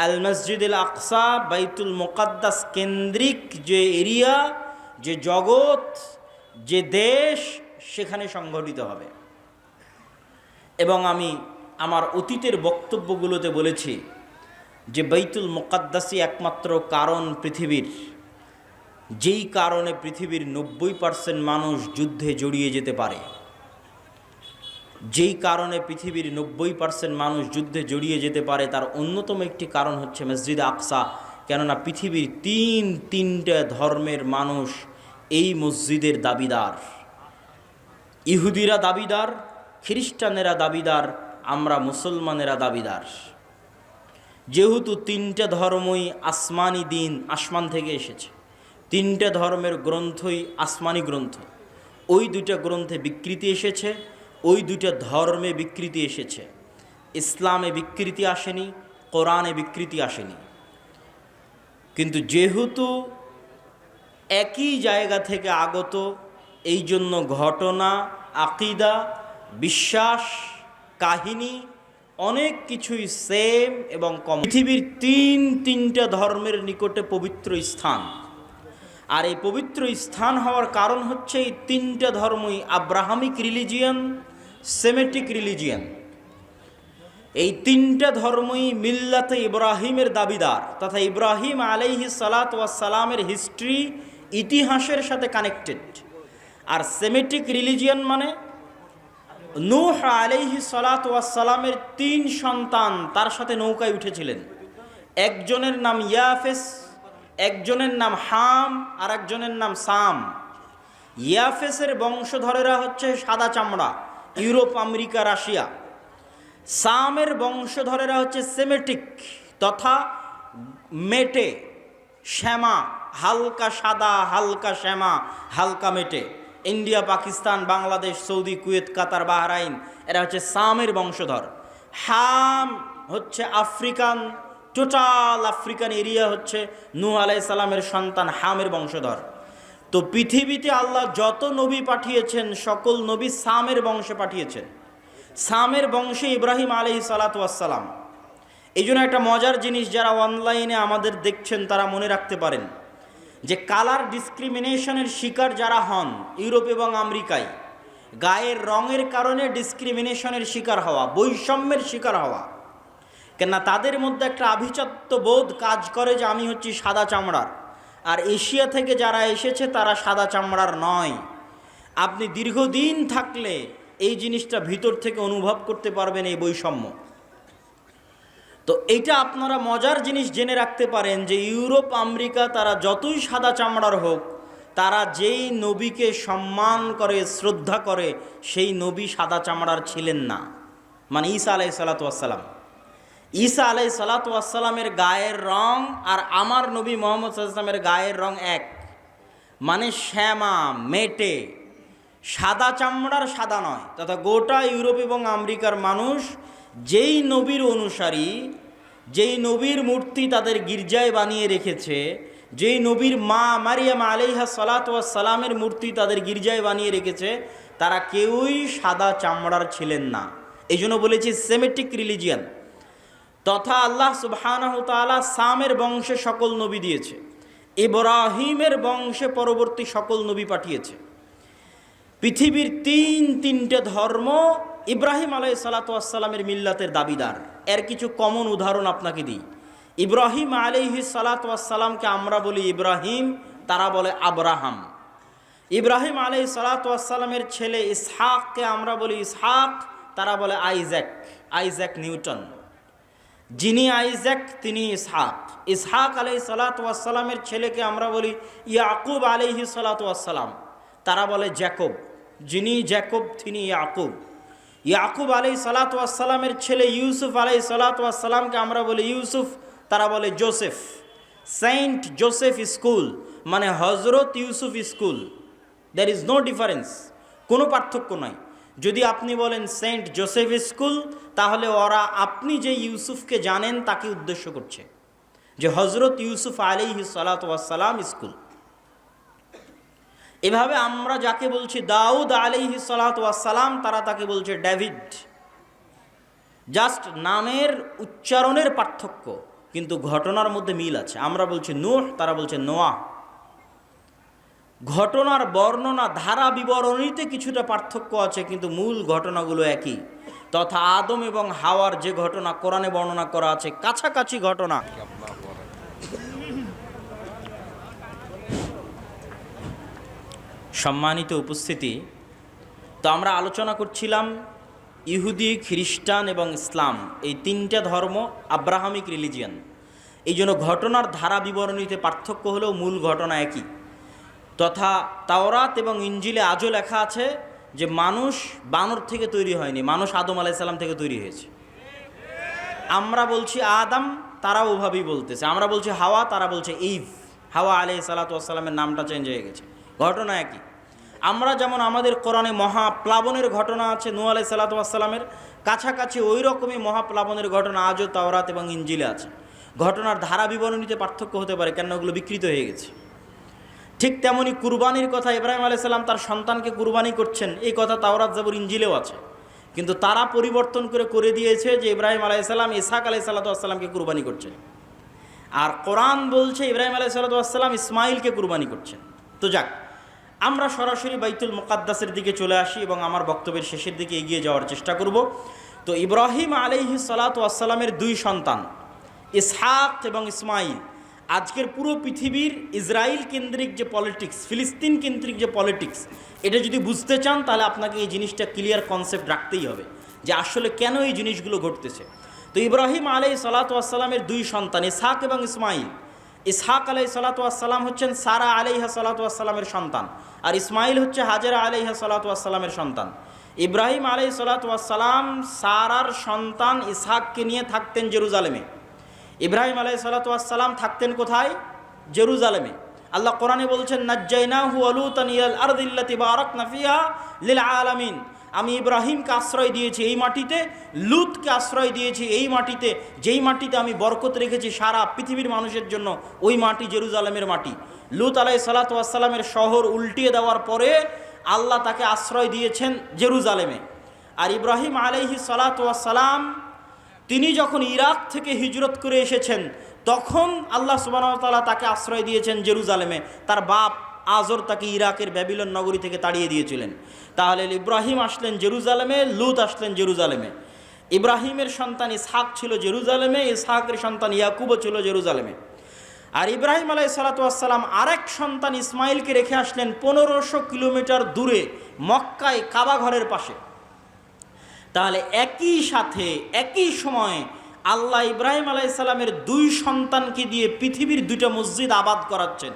আল মসজিদুল আকসা বাইতুল মুকাদ্দাস কেন্দ্রিক যে এরিয়া, যে জগৎ, যে দেশ, সেখানে সংঘটিত হবে। এবং আমি আমার অতীতের বক্তব্যগুলোতে বলেছি যে বাইতুল মুকাদ্দাসই একমাত্র কারণ পৃথিবীর, যেই কারণে পৃথিবীর 90% মানুষ যুদ্ধে জড়িয়ে যেতে পারে, যেই কারণে পৃথিবীর 90% মানুষ যুদ্ধে জড়িয়ে যেতে পারে, তার অন্যতম একটি কারণ হচ্ছে মসজিদ আকসা। কেননা পৃথিবীর তিনটা ধর্মের মানুষ এই মসজিদের দাবিদার। ইহুদিরা দাবিদার, খ্রিস্টানেরা দাবিদার, আমরা মুসলমানেরা দাবিদার। যেহেতু তিনটা ধর্মই আসমানি দিন, আসমান থেকে এসেছে, তিনটা ধর্মের গ্রন্থই আসমানি গ্রন্থ। ওই দুইটা গ্রন্থে বিকৃতি এসেছে, ওই দুইটা ধর্মে বিকৃতি এসেছে। ইসলামে বিকৃতি আসেনি, কোরআনে বিকৃতি আসেনি। কিন্তু যেহেতু একই জায়গা থেকে আগত, এই জন্য ঘটনা, আকিদা, বিশ্বাস, কাহিনী অনেক কিছুই সেম এবং কম। পৃথিবীর তিনটা ধর্মের নিকটে পবিত্র স্থান। আর এই পবিত্র স্থান হওয়ার কারণ হচ্ছে এই তিনটা ধর্মই আব্রাহামিক রিলিজিয়ান, সেমেটিক রিলিজিয়ান। এই তিনটা ধর্মই মিল্লাতে ইব্রাহিমের দাবিদার, তথা ইব্রাহিম আলাইহিস সালাতু ওয়াস সালামের হিস্ট্রি, ইতিহাসের সাথে কানেক্টেড। আর সেমেটিক রিলিজিয়ান মানে নূহ আলাইহিস সালাতু ওয়াস সালামের 3 সন্তান তার সাথে নৌকায় উঠেছিলেন। একজনের নাম ইয়াফেস, একজনের নাম হাম, আর একজনের নাম সাম। ইয়াফেসের বংশধরেরা হচ্ছে সাদা চামড়া, ইউরোপ, আমেরিকা, রাশিয়া। সামের বংশধরেরা হচ্ছে সেমেটিক তথা মেটে, শ্যামা, হালকা সাদা, হালকা শ্যামা, হালকা মেটে। India, Pakistan, Bangladesh, Saudi, Kuwait, Qatar, Bahrain, এরা হচ্ছে সামের বংশধর। হাম হচ্ছে আফ্রিকান, টোটাল আফ্রিকান এরিয়া হচ্ছে নূহ আলাইহিস সালামের সন্তান হামের বংশধর। তো পৃথিবীতে আল্লাহ যত নবী পাঠিয়েছেন, সকল নবী সামের বংশে পাঠিয়েছেন। সামের বংশে ইব্রাহিম আলাইহিস সালাতু ওয়াস সালাম। এই জন্য একটা মজার জিনিস, যারা অনলাইনে আমাদের দেখছেন তারা মনে রাখতে পারেন যে কালার ডিসক্রিমিনেশনের শিকার যারা হন ইউরোপ এবং আমেরিকায়, গায়ের রঙের কারণে ডিসক্রিমিনেশনের শিকার হওয়া, বৈষম্যের শিকার হওয়া, কেননা তাদের মধ্যে একটা আভিজাত্য বোধ কাজ করে যে আমি হচ্ছি সাদা চামড়ার, আর এশিয়া থেকে যারা এসেছে তারা সাদা চামড়ার নয়। আপনি দীর্ঘদিন থাকলে এই জিনিসটা ভিতর থেকে অনুভব করতে পারবেন, এই বৈষম্য। তো এইটা আপনারা মজার জিনিস জেনে রাখতে পারেন যে ইউরোপ, আমেরিকা, তারা যতই সাদা চামড়ার হোক, তারা যেই নবীকে সম্মান করে, শ্রদ্ধা করে, সেই নবী সাদা চামড়ার ছিলেন না। মানে ঈসা আলাইহিস সালাতু ওয়াস সালাম, ঈসা আলাইহিস সালাতু ওয়াস সালামের গায়ের রং আর আমার নবী মুহাম্মদ সাল্লাল্লাহু আলাইহি ওয়াসাল্লামের গায়ের রং এক। মানে শ্যামা, মেটে, সাদা চামড়ার সাদা নয়। তথা গোটা ইউরোপ এবং আমেরিকার মানুষ যেই নবীর অনুসারী, যেই নবীর মূর্তি তাদের গির্জায় বানিয়ে রেখেছে, যেই নবীর মা মারিয়াম আলাইহা সালাতু ওয়াস সালামের মূর্তি তাদের গির্জায় বানিয়ে রেখেছে, তারা কেউই সাদা চামড়ার ছিলেন না। এই জন্য বলেছি সেমেটিক রিলিজিয়ান। তথা আল্লাহ সুবহানাহু তাআলা সামের বংশে সকল নবী দিয়েছে, ইব্রাহিমের বংশে পরবর্তী সকল নবী পাঠিয়েছে। পৃথিবীর তিনটে ধর্ম ইব্রাহিম আলাইহিস সালাতু ওয়াস সালামের মিল্লাতের দাবিদার। এর কিছু কমন উদাহরণ আপনাকে দিই। ইব্রাহিম আলাইহিস সালাতু ওয়াস সালামকে আমরা বলি ইব্রাহিম, তারা বলে আব্রাহাম। ইব্রাহিম আলাইহিস সালাতু ওয়াস সালামের ছেলে ইসহাককে আমরা বলি ইসহাক, তারা বলে আইজ্যাক, আইজ্যাক নিউটন। যিনি আইজ্যাক তিনি ইসহাক। ইসহাক আলাইহিস সালাতু ওয়াস সালামের ছেলেকে আমরা বলি ইয়াকুব আলাইহিস সালাতু ওয়াস সালাম, তারা বলে জ্যাকব। যিনি জ্যাকব তিনি ইয়াকুব। ইয়াকুব আলাইহিস সালাতু ওয়াস সালামের ছেলে ইউসুফ আলাইহিস সালাতু ওয়াস সালামকে আমরা বলি ইউসুফ, তারা বলে জোসেফ। সেন্ট জোসেফ স্কুল মানে Hazrat Yusuf school. There is no difference, কোনো পার্থক্য নয়। যদি আপনি বলেন সেন্ট জোসেফ স্কুল, তাহলে ওরা আপনি যে ইউসুফকে জানেন তাকে উদ্দেশ্য করছে, যে হজরত ইউসুফ আলাইহিস সালাতু ওয়াস সালাম স্কুল। এভাবে আমরা যাকে বলছি দাউদ আলাইহিস সালাতু ওয়াস সালাম, তারা তাকে বলছে ডেভিড। জাস্ট নামের উচ্চারণের পার্থক্য, কিন্তু ঘটনার মধ্যে মিল আছে। আমরা বলছি নূহ, তারা বলছে নোয়াহ। ঘটনার বর্ণনা ধারা বিবরণীতে কিছুটা পার্থক্য আছে, কিন্তু মূল ঘটনাগুলো একই। তথা আদম এবং হাওয়ার যে ঘটনা কোরআনে বর্ণনা করা আছে, কাছাকাছি ঘটনা। সম্মানিত উপস্থিতি, তো আমরা আলোচনা করছিলাম ইহুদি, খ্রিস্টান এবং ইসলাম, এই তিনটা ধর্ম আব্রাহামিক রিলিজিয়ান। এই জন্য ঘটনার ধারা বিবরণীতে পার্থক্য হলেও মূল ঘটনা একই। তথা তাওরাত এবং ইঞ্জিলে আজও লেখা আছে যে মানুষ বানর থেকে তৈরি হয়নি, মানুষ আদম আলাইহিস সালাম থেকে তৈরি হয়েছে। আমরা বলছি আদম, তারা ওভাবেই বলতেছে। আমরা বলছি হাওয়া, তারা বলছে ইভ। হাওয়া আলাইহিস সালাতু ওয়াস সালামের নামটা চেঞ্জ হয়ে গেছে, ঘটনা একই। আমরা যেমন আমাদের কোরআনে মহাপ্লাবনের ঘটনা আছে নূহ আলাইহিস সালাতু ওয়াস সালামের, কাছাকাছি ওই রকমই মহাপ্লাবনের ঘটনা আজও তাওরাত এবং ইঞ্জিলে আছে। ঘটনার ধারা বিবরণীতে পার্থক্য হতে পারে, কেন ওগুলো বিকৃত হয়ে গেছে। ঠিক তেমনি কুরবানির কথা, ইব্রাহিম আলাইহিস সালাম তার সন্তানকে কুরবানি করছেন, এই কথা তাওরাত জাবুর ইঞ্জিলেও আছে। কিন্তু তারা পরিবর্তন করে দিয়েছে যে ইব্রাহিম আলাইহিস সালাম ইসহাক আলাইহিস সালাতু ওয়াস সালামকে কুরবানি করছেন, আর কোরআন বলছে ইব্রাহিম আলাইহিস সালাতু ওয়াস সালাম ইসমাইলকে কুরবানি করছেন। তো যাক, আমরা সরাসরি বাইতুল মুকাদ্দাসের দিকে চলে আসি এবং আমার বক্তব্যের শেষের দিকে এগিয়ে যাওয়ার চেষ্টা করব। তো ইব্রাহিম আলাইহিস সালাতু ওয়াস সালামের দুই সন্তান ইসহাক এবং ইসমাইল, আজকের পুরো পৃথিবীর ইসরায়েল কেন্দ্রিক যে পলিটিক্স, ফিলিস্তিন কেন্দ্রিক যে পলিটিক্স, এটা যদি বুঝতে চান তাহলে আপনাকে এই জিনিসটা ক্লিয়ার কনসেপ্ট রাখতেই হবে যে আসলে কেন এই জিনিসগুলো ঘটতেছে। তো ইব্রাহিম আলাইহিস সালাতু ওয়াস সালামের দুই সন্তান ইসহাক এবং ইসমাইল। ইসহাক আলাইহিস সালাতু ওয়াস সালাম হচ্ছেন সারা আলাইহা সালাতু ওয়াস সালামের সন্তান, আর ইসমাইল হচ্ছে হাজেরা আলাইহা সালাতু ওয়াস সালামের সন্তান। ইব্রাহিম আলাইহিস সালাতু ওয়াস সালাম সারার সন্তান ইসহাককে নিয়ে থাকতেন জেরুজালেমে। ইব্রাহিম আলাইহিস সালাতু ওয়াস সালাম থাকতেন কোথায়? জেরুজালেমে। আল্লাহ কোরআনে বলছেন নাজ্জাইনাহু ওয়া লূতান ইলাল আরদিল্লাতী বারাকনা ফিহা লিল আলামিন। আমি ইব্রাহিমকে আশ্রয় দিয়েছি এই মাটিতে, লূতকে আশ্রয় দিয়েছি এই মাটিতে, যেই মাটিতে আমি বরকত রেখেছি সারা পৃথিবীর মানুষের জন্য, ওই মাটি জেরুজালেমের মাটি। লূত আলাইহিস সালাতু ওয়াস সালামের শহর উল্টিয়ে দেওয়ার পরে আল্লাহ তাকে আশ্রয় দিয়েছেন জেরুজালেমে। আর ইব্রাহিম আলাইহিস সালাতু ওয়াস সালাম তিনি যখন ইরাক থেকে হিজরত করে এসেছেন, তখন আল্লাহ সুবহানাহু ওয়া তাআলা তাকে আশ্রয় দিয়েছেন জেরুজালেমে। তার বাপ আজর তাকে ইরাকের ব্যাবিলন নগরী থেকে তাড়িয়ে দিয়েছিলেন। তাহলে ইব্রাহিম আসলেন জেরুজালেমে, লূত আসলেন জেরুজালেমে। ইব্রাহিমের সন্তান ইসহাক ছিল জেরুজালেমে, ইসহাকের সন্তান ইয়াকুবও ছিল জেরুজালেমে। আর ইব্রাহিম আলাইহিস সালাতু ওয়াস সালাম আরেক সন্তান ইসমাইলকে রেখে আসলেন 1500 কিলোমিটার দূরে মক্কায় কাবা ঘরের পাশে। তাহলে একই সাথে একই সময়ে আল্লাহ ইব্রাহিম আলাইহিস সালামের দুই সন্তানকে দিয়ে পৃথিবীর দুইটা মসজিদ আবাদ করাচ্ছেন।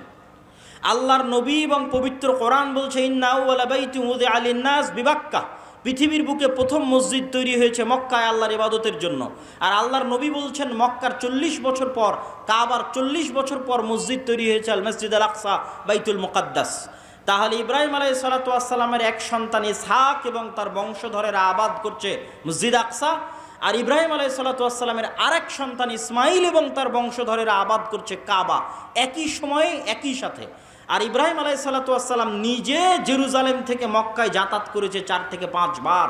আল্লাহর নবী এবং পবিত্র কোরআন বলছে ইন্না আউওয়ালা বাইতিন উযিআ লিন-নাস বিবাক্কা, পৃথিবীর বুকে প্রথম মসজিদ তৈরি হয়েছে মক্কায় আল্লাহর ইবাদতের জন্য। আর আল্লাহর নবী বলছেন মক্কার 40 বছর পর, কাবার 40 বছর পর মসজিদ তৈরি হয়েছে আল মসজিদ আল আকসা, বাইতুল মুকাদ্দাস। তাহলে ইব্রাহিম আলাইহিস সালাতু ওয়াস সালামের এক সন্তান ইসহাক এবং তার বংশধরেরা আবাদ করছে মসজিদ আকসা, আর ইব্রাহিম আলাইহিস সালাতু ওয়াস সালামের আরেক সন্তান ইসমাইল এবং তার বংশধরেরা আবাদ করছে কাবা, একই সময়ে একই সাথে। আর ইব্রাহিম আলাইহিস সালাতু ওয়াস সালাম নিজে জেরুজালেম থেকে মক্কায় যাতায়াত করেছে 4 থেকে 5 বার।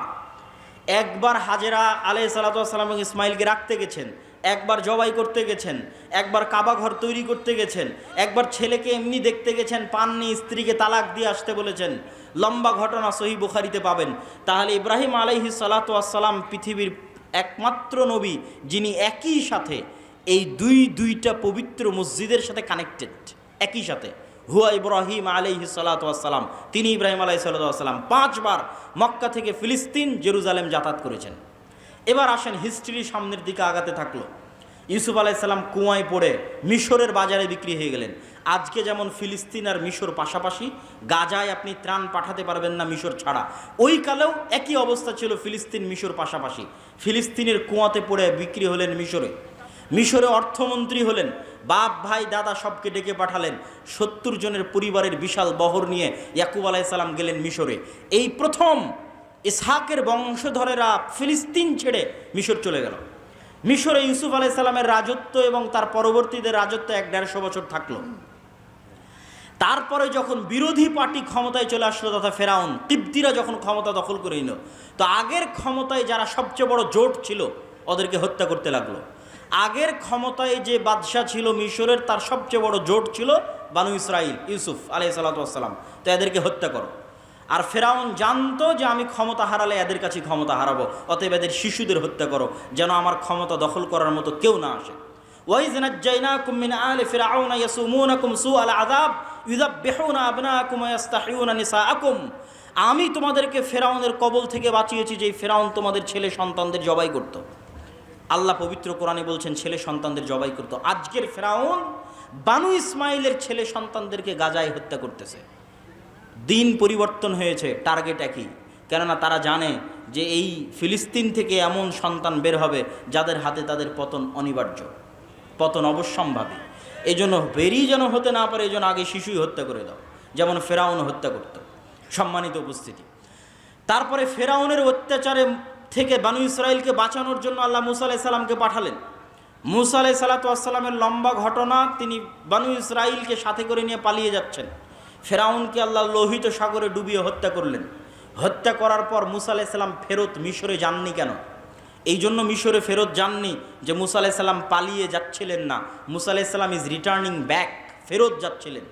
একবার হাজেরা আলাইহিস সালাতু ওয়াস সালাম এবং ইসমাইলকে রাখতে গেছেন, একবার জবাই করতে গেছেন, একবার কাবা ঘর তৈরি করতে গেছেন, একবার ছেলেকে এমনি দেখতে গেছেন, পাননি, স্ত্রীকে তালাক দিয়ে আসতে বলেছেন। লম্বা ঘটনা সহিহ বুখারীতে পাবেন। তাহলে ইব্রাহিম আলাইহিস সালাতু ওয়াস সালাম পৃথিবীর একমাত্র নবী যিনি একই সাথে এই দুইটা পবিত্র মসজিদের সাথে কানেক্টেড, একই সাথে। হুয়া ইব্রাহিম আলাইহিস সালাতু ওয়াস সালাম, তিনি ইব্রাহিম আলাইহিস সালাতু ওয়াস সালাম 5 বার মক্কা থেকে ফিলিস্তিন জেরুজালেম যাতায়াত করেছেন। এবার আসেন হিস্ট্রি সামনের দিকে আগাতে থাকলো। ইউসুফ আলাইহিস সালাম কুয়ায় পড়ে মিশরের বাজারে বিক্রি হয়ে গেলেন। আজকে যেমন ফিলিস্তিন আর মিশর পাশাপাশি, গাজায় আপনি ত্রাণ পাঠাতে পারবেন না মিশর ছাড়া, ওই কালেও একই অবস্থা ছিল, ফিলিস্তিন মিশর পাশাপাশি। ফিলিস্তিনের কুয়াতে পড়ে বিক্রি হলেন মিশরে, মিশরে অর্থমন্ত্রী হলেন, বাপ ভাই দাদা সবকে ডেকে পাঠালেন। 70 জনের পরিবারের বিশাল বহর নিয়ে ইয়াকুব আলাইহিস সালাম গেলেন মিশরে। এই প্রথম ইসহাকের বংশধরেরা ফিলিস্তিন ছেড়ে মিশর চলে গেল। মিশরে ইউসুফ আলাইহিস সালামের রাজত্ব এবং তার পরবর্তীদের রাজত্ব 1-150 বছর থাকলো। তারপরে যখন বিরোধী পার্টি ক্ষমতায় চলে আসলো, তথা ফেরাউন কিবতীরা যখন ক্ষমতা দখল করে নিল, তো আগের ক্ষমতায় যারা সবচেয়ে বড় জোট ছিল ওদেরকে হত্যা করতে লাগলো। আগের ক্ষমতায় যে বাদশাহ ছিল মিশরের, তার সবচেয়ে বড় জোট ছিল বানু ইসরাইল, ইউসুফ আলাইহিস সালাতু ওয়াস সালাম। তো এদেরকে হত্যা করো। আর ফেরাউন জানতো যে আমি ক্ষমতা হারালে এদের কাছে ক্ষমতা হারাবো, অতএব এদের শিশুদের হত্যা করো, যেন আমার ক্ষমতা দখল করার মতো কেউ না আসে। ওয়াইজ নাজ্জাইনাকুম মিন আলি ফিরআউনা ইয়াসুমুনাকুম সুআল আযাব ইউযাববিহুনা আবনাকুম ওয়া ইস্তাহইউনা নিসাআকুম। আমি তোমাদেরকে ফেরাউনের কবল থেকে বাঁচিয়েছি, যে ফেরাউন তোমাদের ছেলে সন্তানদের জবাই করত। আল্লাহ পবিত্র কোরআনে বলছেন ছেলে সন্তানদের জবাই করত। আজকের ফেরাউন বানু ইসমাইলের ছেলে সন্তানদেরকে গাজায় হত্যা করতেছে। দিন পরিবর্তন হয়েছে, টার্গেট একই। কেননা তারা জানে যে এই ফিলিস্তিন থেকে এমন সন্তান বের হবে যাদের হাতে তাদের পতন অনিবার্য, পতন অবশ্যম্ভাবী। এই জন্য বেরি যেন হতে না পারে, এই জন্য আগে শিশুই হত্যা করে দাও, যেমন ফেরাউন হত্যা করত। সম্মানিত উপস্থিতি, তারপরে ফেরাউনের অত্যাচারে থেকে বানু ইসরাইলকে বাঁচানোর জন্য আল্লাহ মুসা আলাইহিস সালামকে পাঠালেন। মুসা আলাইহিস সালাতু ওয়াস সালামের লম্বা ঘটনা, তিনি বানু ইসরাইলকে সাথে করে নিয়ে পালিয়ে যাচ্ছেন। ফেরাউনকে আল্লাহ লোহিত সাগরে ডুবিয়ে হত্যা করলেন। হত্যা করার পর মুসা আলাইহিস সালাম ফেরত মিশরে যাননি কেন? এই জন্য মিশরে ফেরত যাননি যে মুসা আলাইহিস সালাম পালিয়ে যাচ্ছিলেন না, মুসা আলাইহিস সালাম ইজ রিটার্নিং ব্যাক, ফেরত যাচ্ছিলেন।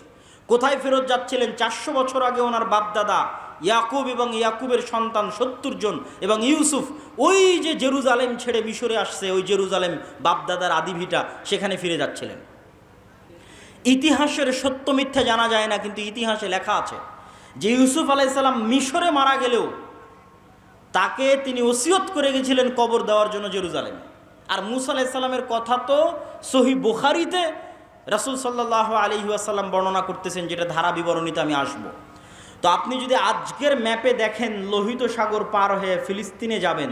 কোথায় ফেরত যাচ্ছিলেন? 400 বছর আগে ওনার বাপদাদা ইয়াকুব এবং ইয়াকুবের সন্তান 70 জন এবং ইউসুফ ওই যে জেরুজালেম ছেড়ে মিশরে আসছে, ওই জেরুজালেম বাপদাদার আদিভিটা, সেখানে ফিরে যাচ্ছিলেন। ইতিহাসের সত্য মিথ্যা জানা যায় না, কিন্তু ইতিহাসে লেখা আছে যে ইউসুফ আলাইহিস সালাম মিশরে মারা গেলেও তাকে তিনি ওসিয়ত করে গেছিলেন কবর দেওয়ার জন্য জেরুজালেমে। আর মুসা আলাইহিস সালামের কথা তো সহিহ বুখারীতে রাসূল সাল্লাল্লাহু আলাইহি ওয়াসাল্লাম বর্ণনা করতেছেন, যেটা ধারা বিবরণীতে আমি আসব। তো আপনি যদি আজকের ম্যাপে দেখেন, লোহিত সাগর পার হয়ে ফিলিস্তিনে যাবেন,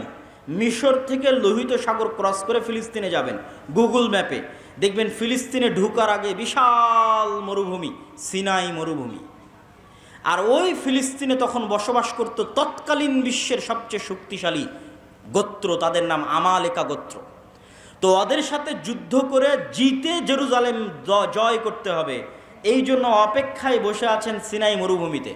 মিশর থেকে লোহিত সাগর ক্রস করে ফিলিস্তিনে যাবেন, গুগল ম্যাপে দেখবেন ফিলিস্তিনে ঢুকার আগে বিশাল মরুভূমি, সিনাই মরুভূমি। আর ওই ফিলিস্তিনে তখন বসবাস করত তৎকালীন বিশ্বের সবচেয়ে শক্তিশালী গোত্র, তাদের নাম আমালেকা গোত্র। তো ওদের সাথে যুদ্ধ করে জিতে জেরুজালেম জয় করতে হবে, এই জন্য অপেক্ষায় বসে আছেন সিনাই মরুভূমিতে।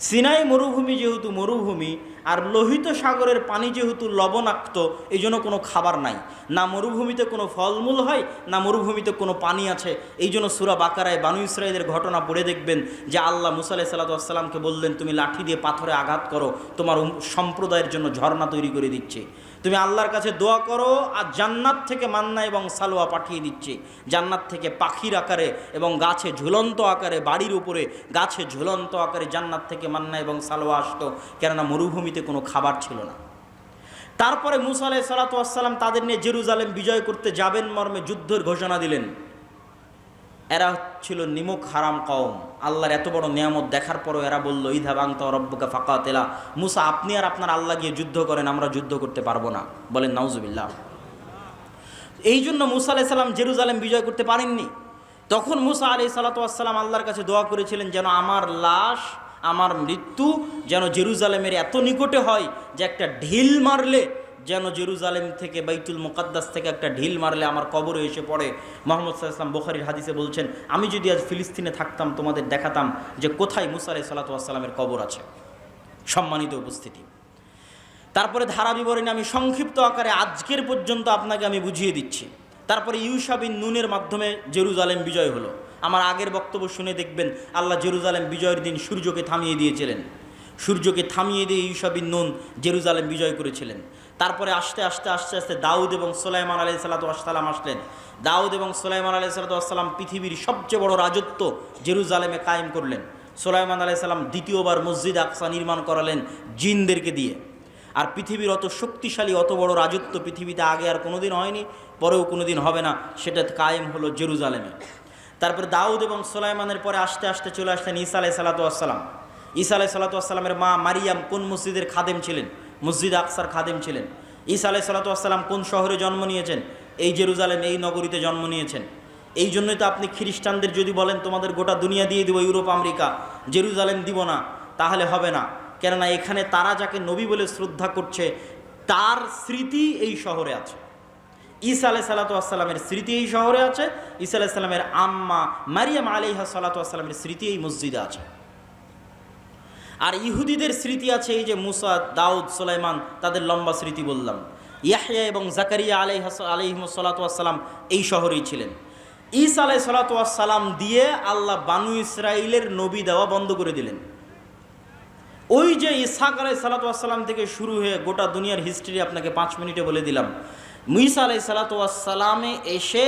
সিনাই মরুভূমি যেহেতু মরুভূমি, আর লোহিত সাগরের পানি যেহেতু লবণাক্ত, এই জন্য কোনো খাবার নাই, না মরুভূমিতে কোনো ফলমূল হয়, না মরুভূমিতে কোনো পানি আছে। এই জন্য সূরা বাকারায় বানু ইসরাইলের ঘটনা পড়ে দেখবেন যে আল্লাহ মুসা আলাইহিস সালাতু ওয়াস সালামকে বললেন, তুমি লাঠি দিয়ে পাথরে আঘাত করো, তোমার সম্প্রদায়ের জন্য ঝর্ণা তৈরি করে দিচ্ছে। তুমি আল্লাহর কাছে দোয়া করো, আর জান্নাত থেকে মান্না এবং সালোয়া পাঠিয়ে দিচ্ছে। জান্নাত থেকে পাখির আকারে এবং গাছে ঝুলন্ত আকারে, বাড়ির উপরে গাছে ঝুলন্ত আকারে জান্নাত থেকে মান্না এবং সালোয়া আসতো, কেননা মরুভূমিতে কোনো খাবার ছিল না। তারপরে মুসা আলাইহিস সালাতু ওয়াস সালাম তাদের নিয়ে জেরুজালেম বিজয় করতে যাবেন মর্মে যুদ্ধের ঘোষণা দিলেন। এরা ছিল নিমক হারাম কওম। আল্লাহর এত বড় নিয়ামত দেখার পরও এরা বলল, ইযহাব আনতা ওয়া রাব্বুকা ফাকাতিলা, মুসা আপনি আর আপনার আল্লাহ গিয়ে যুদ্ধ করেন, আমরা যুদ্ধ করতে পারবো না। বলেন নাউজুবিল্লাহ। এই জন্য মুসা আলাইহিস সালাম জেরুজালেম বিজয় করতে পারেননি। তখন মুসা আলাইহিস সালাতু ওয়াস সালাম আল্লাহর কাছে দোয়া করেছিলেন, যেন আমার লাশ, আমার মৃত্যু যেন জেরুজালেমের এত নিকটে হয় যে একটা ঢিল মারলে, যেন জেরুজালেম থেকে বাইতুল মুকাদ্দাস থেকে একটা ঢিল মারলে আমার কবরে এসে পড়ে। মুহাম্মদ সাল্লাল্লাহু আলাইহি ওয়াসাল্লাম বুখারীর হাদিসে বলছেন, আমি যদি আজ ফিলিস্তিনে থাকতাম তোমাদের দেখাতাম যে কোথায় মুসা আলাইহিস সালাতু ওয়াস সালামের কবর আছে। সম্মানিত উপস্থিতি, তারপরে ধারা বিবরণী আমি সংক্ষিপ্ত আকারে আজকের পর্যন্ত আপনাকে আমি বুঝিয়ে দিচ্ছি। তারপরে ইউশা বিন নুনের মাধ্যমে জেরুজালেম বিজয় হলো। আমার আগের বক্তব্য শুনে দেখবেন আল্লাহ জেরুজালেম বিজয়ের দিন সূর্যকে থামিয়ে দিয়েছিলেন। সূর্যকে থামিয়ে দিয়ে ইউশা বিন নুন জেরুজালেম বিজয় করেছিলেন। তারপরে আস্তে আস্তে আস্তে আস্তে দাউদ এবং সুলাইমান আলাইহিস সালাতু ওয়াস সালাম আসলেন। দাউদ এবং সুলাইমান আলাইহিস সালাতু ওয়াস সালাম পৃথিবীর সবচেয়ে বড় রাজত্ব জেরুজালেমে কায়েম করলেন। সুলাইমান আলাইহিস সালাম দ্বিতীয়বার মসজিদ আকসা নির্মাণ করালেন জিনদেরকে দিয়ে। আর পৃথিবীর অত শক্তিশালী, অত বড় রাজত্ব পৃথিবীতে আগে আর কোনোদিন হয়নি, পরেও কোনোদিন হবে না, সেটা কায়েম হলো জেরুজালেমে। তারপরে দাউদ এবং সুলাইমানের পরে আস্তে আস্তে চলে আসলেন ঈসা আলাইহিস সালাতু ওয়াস সালাম। ঈসা আলাইহিস সালাতু ওয়াস সালামের মা মারিয়াম কোন মসজিদের খাদেম ছিলেন? মসজিদ আকসার খাদেম ছিলেন। ঈসা আলাইহিস সালাতু ওয়াস সালাম কোন শহরে জন্ম নিয়েছেন? এই জেরুজালেম, এই নগরীতে জন্ম নিয়েছেন। এই জন্যই তো আপনি খ্রিস্টানদের যদি বলেন তোমাদের গোটা দুনিয়া দিয়ে দিব, ইউরোপ আমেরিকা, জেরুজালেম দিব না, তাহলে হবে না। কেননা এখানে তারা যাকে নবী বলে শ্রদ্ধা করছে তার স্মৃতি এই শহরে আছে। ঈসা আলাইহিস সালাতু ওয়াস সালামের স্মৃতি এই শহরে আছে। ঈসা আলাইহিস সালামের আম্মা মারিয়াম আলাইহিস সালাতু ওয়াস সালামের স্মৃতি এই মসজিদে আছে। আর ইহুদিদের স্মৃতি আছে এই যে মুসা, দাউদ, সুলাইমান, তাদের লম্বা স্মৃতি বললাম। ইয়াহইয়া এবং জাকারিয়া আলাইহিসসালাতু ওয়াসসালাম এই শহরেই ছিলেন। ঈসা আলাইহিসসালাতু ওয়াসসালাম দিয়ে আল্লাহ বানু ইসরাইলের নবী দেওয়া বন্ধ করে দিলেন। ওই যে ইসহাক আলাইহিসসালাতু ওয়াসসালাম থেকে শুরু হয়ে গোটা দুনিয়ার হিস্ট্রি আপনাকে 5 মিনিটে বলে দিলাম। ঈসা আলাইহিসসালাতু ওয়াসসালামে এসে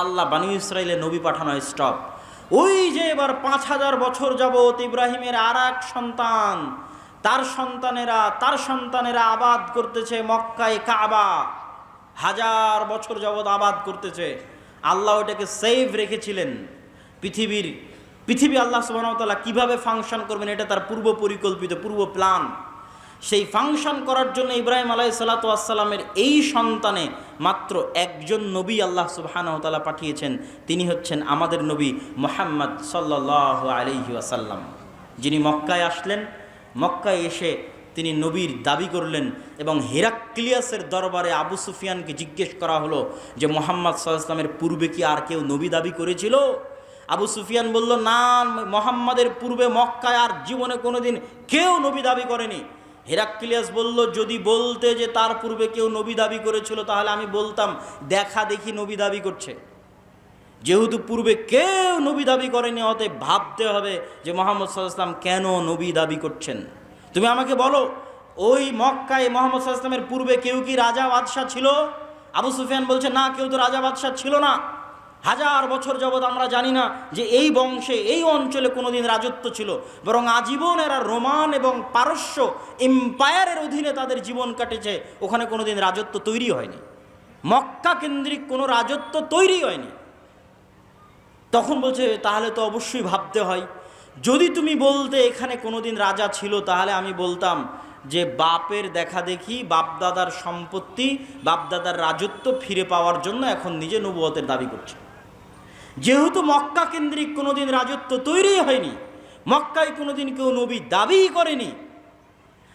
আল্লাহ বানু ইসরাইলের নবী পাঠানো স্টপ। ওই যে এবার 5000 বছর যাবত ইব্রাহিমের আর এক সন্তান, তার সন্তানেরা আবাদ করতেছে মক্কায় কাবা, 1000 বছর যাবত আবাদ করতেছে। আল্লাহ ওটাকে সেভ রেখেছিলেন। পৃথিবী আল্লাহ সুবহানাহু ওয়া তাআলা কীভাবে ফাংশন করবেন এটা তার পূর্ব পরিকল্পিত, পূর্ব প্ল্যান। সেই ফাংশন করার জন্য ইব্রাহিম আলাইহিসসালাতু ওয়াসসালামের এই সন্তানে মাত্র একজন নবী আল্লাহ সুবহানাহু ওয়া তাআলা পাঠিয়েছেন, তিনি হচ্ছেন আমাদের নবী মুহাম্মদ সাল্লাল্লাহু আলাইহি ওয়াসাল্লাম, যিনি মক্কায় আসলেন। মক্কায় এসে তিনি নবীর দাবি করলেন এবং হেরাক্লিয়াসের দরবারে আবু সুফিয়ানকে জিজ্ঞেস করা হলো যে মুহাম্মদ সাল্লাল্লাহু আলাইহি ওয়াসাল্লামের পূর্বে কি আর কেউ নবী দাবি করেছিল? আবু সুফিয়ান বলল, না, মুহাম্মাদের পূর্বে মক্কায় আর জীবনে কোনোদিন কেউ নবী দাবি করেনি। হেরাক্লিয়াস বলল, যদি বলতে যে তার পূর্বে কেউ নবী দাবি করেছিল তাহলে আমি বলতাম দেখা দেখি নবী দাবি করছে। যেহেতু পূর্বে কেউ নবী দাবি করেনি, অতএব ভাবতে হবে যে মুহাম্মদ সাল্লাল্লাহু আলাইহি ওয়াসাল্লাম কেন নবী দাবি করছেন। তুমি আমাকে বলো, ওই মক্কায় মুহাম্মদ সাল্লাল্লাহু আলাইহি ওয়াসাল্লামের পূর্বে কেউ কি রাজা বাদশাহ ছিল? আবু সুফিয়ান বলছে, না, কেউ তো রাজা বাদশাহ ছিল না। 1000 বছর যাবৎ আমরা জানি না যে এই বংশে এই অঞ্চলে কোনোদিন রাজত্ব ছিল, বরং আজীবন এরা রোমান এবং পারস্য এম্পায়ারের অধীনে তাদের জীবন কাটেছে। ওখানে কোনোদিন রাজত্ব তৈরি হয়নি, মক্কা কেন্দ্রিক কোনো রাজত্ব তৈরি হয়নি। তখন বলছে, তাহলে তো অবশ্যই ভাবতে হয়, যদি তুমি বলতে এখানে কোনোদিন রাজা ছিল তাহলে আমি বলতাম যে বাপের দেখা দেখি বাপদাদার সম্পত্তি, বাপদাদার রাজত্ব ফিরে পাওয়ার জন্য এখন নিজে নবুয়তের দাবি করছে। যেহেতু মক্কা কেন্দ্রিক কোনোদিন রাজত্ব তৈরি হয়নি, মক্কায় কোনোদিন কেউ নবী দাবি করেনি,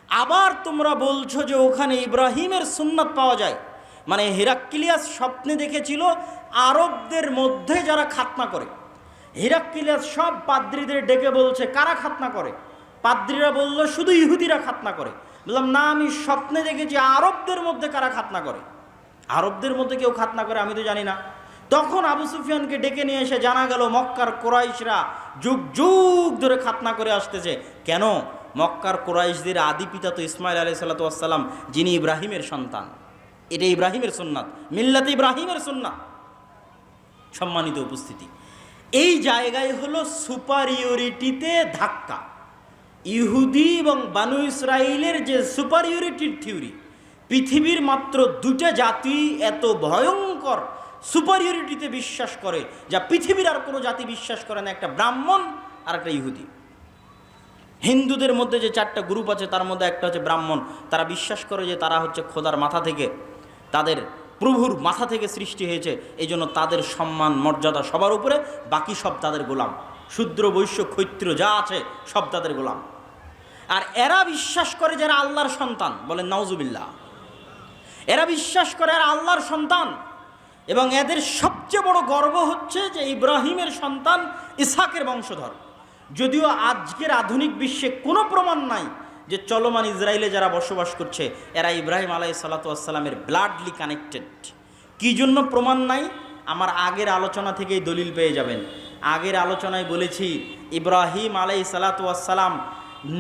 আবার তোমরা বলছো যে ওখানে ইব্রাহিমের সুন্নাত পাওয়া যায়, মানে হেরাক্লিয়াস স্বপ্নে দেখেছিল আরবদের মধ্যে যারা খাতনা করে। হেরাক্লিয়াস সব পাদ্রীদের ডেকে বলছে, কারা খাতনা করে? পাদ্রীরা বলল, শুধু ইহুদিরা খাতনা করে। বললাম, না, আমি স্বপ্নে দেখেছি আরবদের মধ্যে কারা খাতনা করে। আরবদের মধ্যে কেউ খাতনা করে আমি তো জানি না। তখন আবু সুফিয়ানকে ডেকে নিয়ে এসে জানা গেল মক্কার কোরাইশরা যুগ যুগ ধরে খাতনা করে আসতেছে। কেন? মক্কার কোরাইশদের আদি পিতা তো ইসমাইল আলাইহিসসালাতু ওয়াসসালাম, যিনি ইব্রাহিমের সন্তান। এটা ইব্রাহিমের সুন্নাত, মিল্লাতে ইব্রাহিমের সুন্নাত। সম্মানিত উপস্থিতি, এই জায়গায় হলো সুপারিয়রিটিতে ধাক্কা। ইহুদি এবং বানু ইসরাইলের যে সুপারিয়রিটির থিওরি, পৃথিবীর মাত্র 2টা জাতি এত ভয়ঙ্কর সুপারিয়রিটিতে বিশ্বাস করে যা পৃথিবীর আর কোনো জাতি বিশ্বাস করে না, একটা ব্রাহ্মণ আর একটা ইহুদি। হিন্দুদের মধ্যে যে 4টা গ্রুপ আছে তার মধ্যে একটা হচ্ছে ব্রাহ্মণ। তারা বিশ্বাস করে যে তারা হচ্ছে খোদার মাথা থেকে, তাদের প্রভুর মাথা থেকে সৃষ্টি হয়েছে, এই জন্য তাদের সম্মান মর্যাদা সবার উপরে, বাকি সব তাদের গোলাম। শূদ্র বৈশ্য ক্ষত্রিয় যা আছে সব তাদের গোলাম। আর এরা বিশ্বাস করে যারা আল্লাহর সন্তান, বলেন নাউজুবিল্লাহ, এরা বিশ্বাস করে এরা আল্লাহর সন্তান। এবং এদের সবচেয়ে বড় গর্ব হচ্ছে যে ইব্রাহিমের সন্তান, ইসহাকের বংশধর। যদিও আজকের আধুনিক বিশ্বে কোনো প্রমাণ নাই যে চলমান ইসরায়েলে যারা বসবাস করছে এরা ইব্রাহিম আলাইহিসসালাতু ওয়াসসালামের ব্লাডলি কানেক্টেড। কী জন্য প্রমাণ নাই? আমার আগের আলোচনা থেকেই দলিল পেয়ে যাবেন। আগের আলোচনায় বলেছি ইব্রাহিম আলাইহিসসালাতু ওয়াসসালাম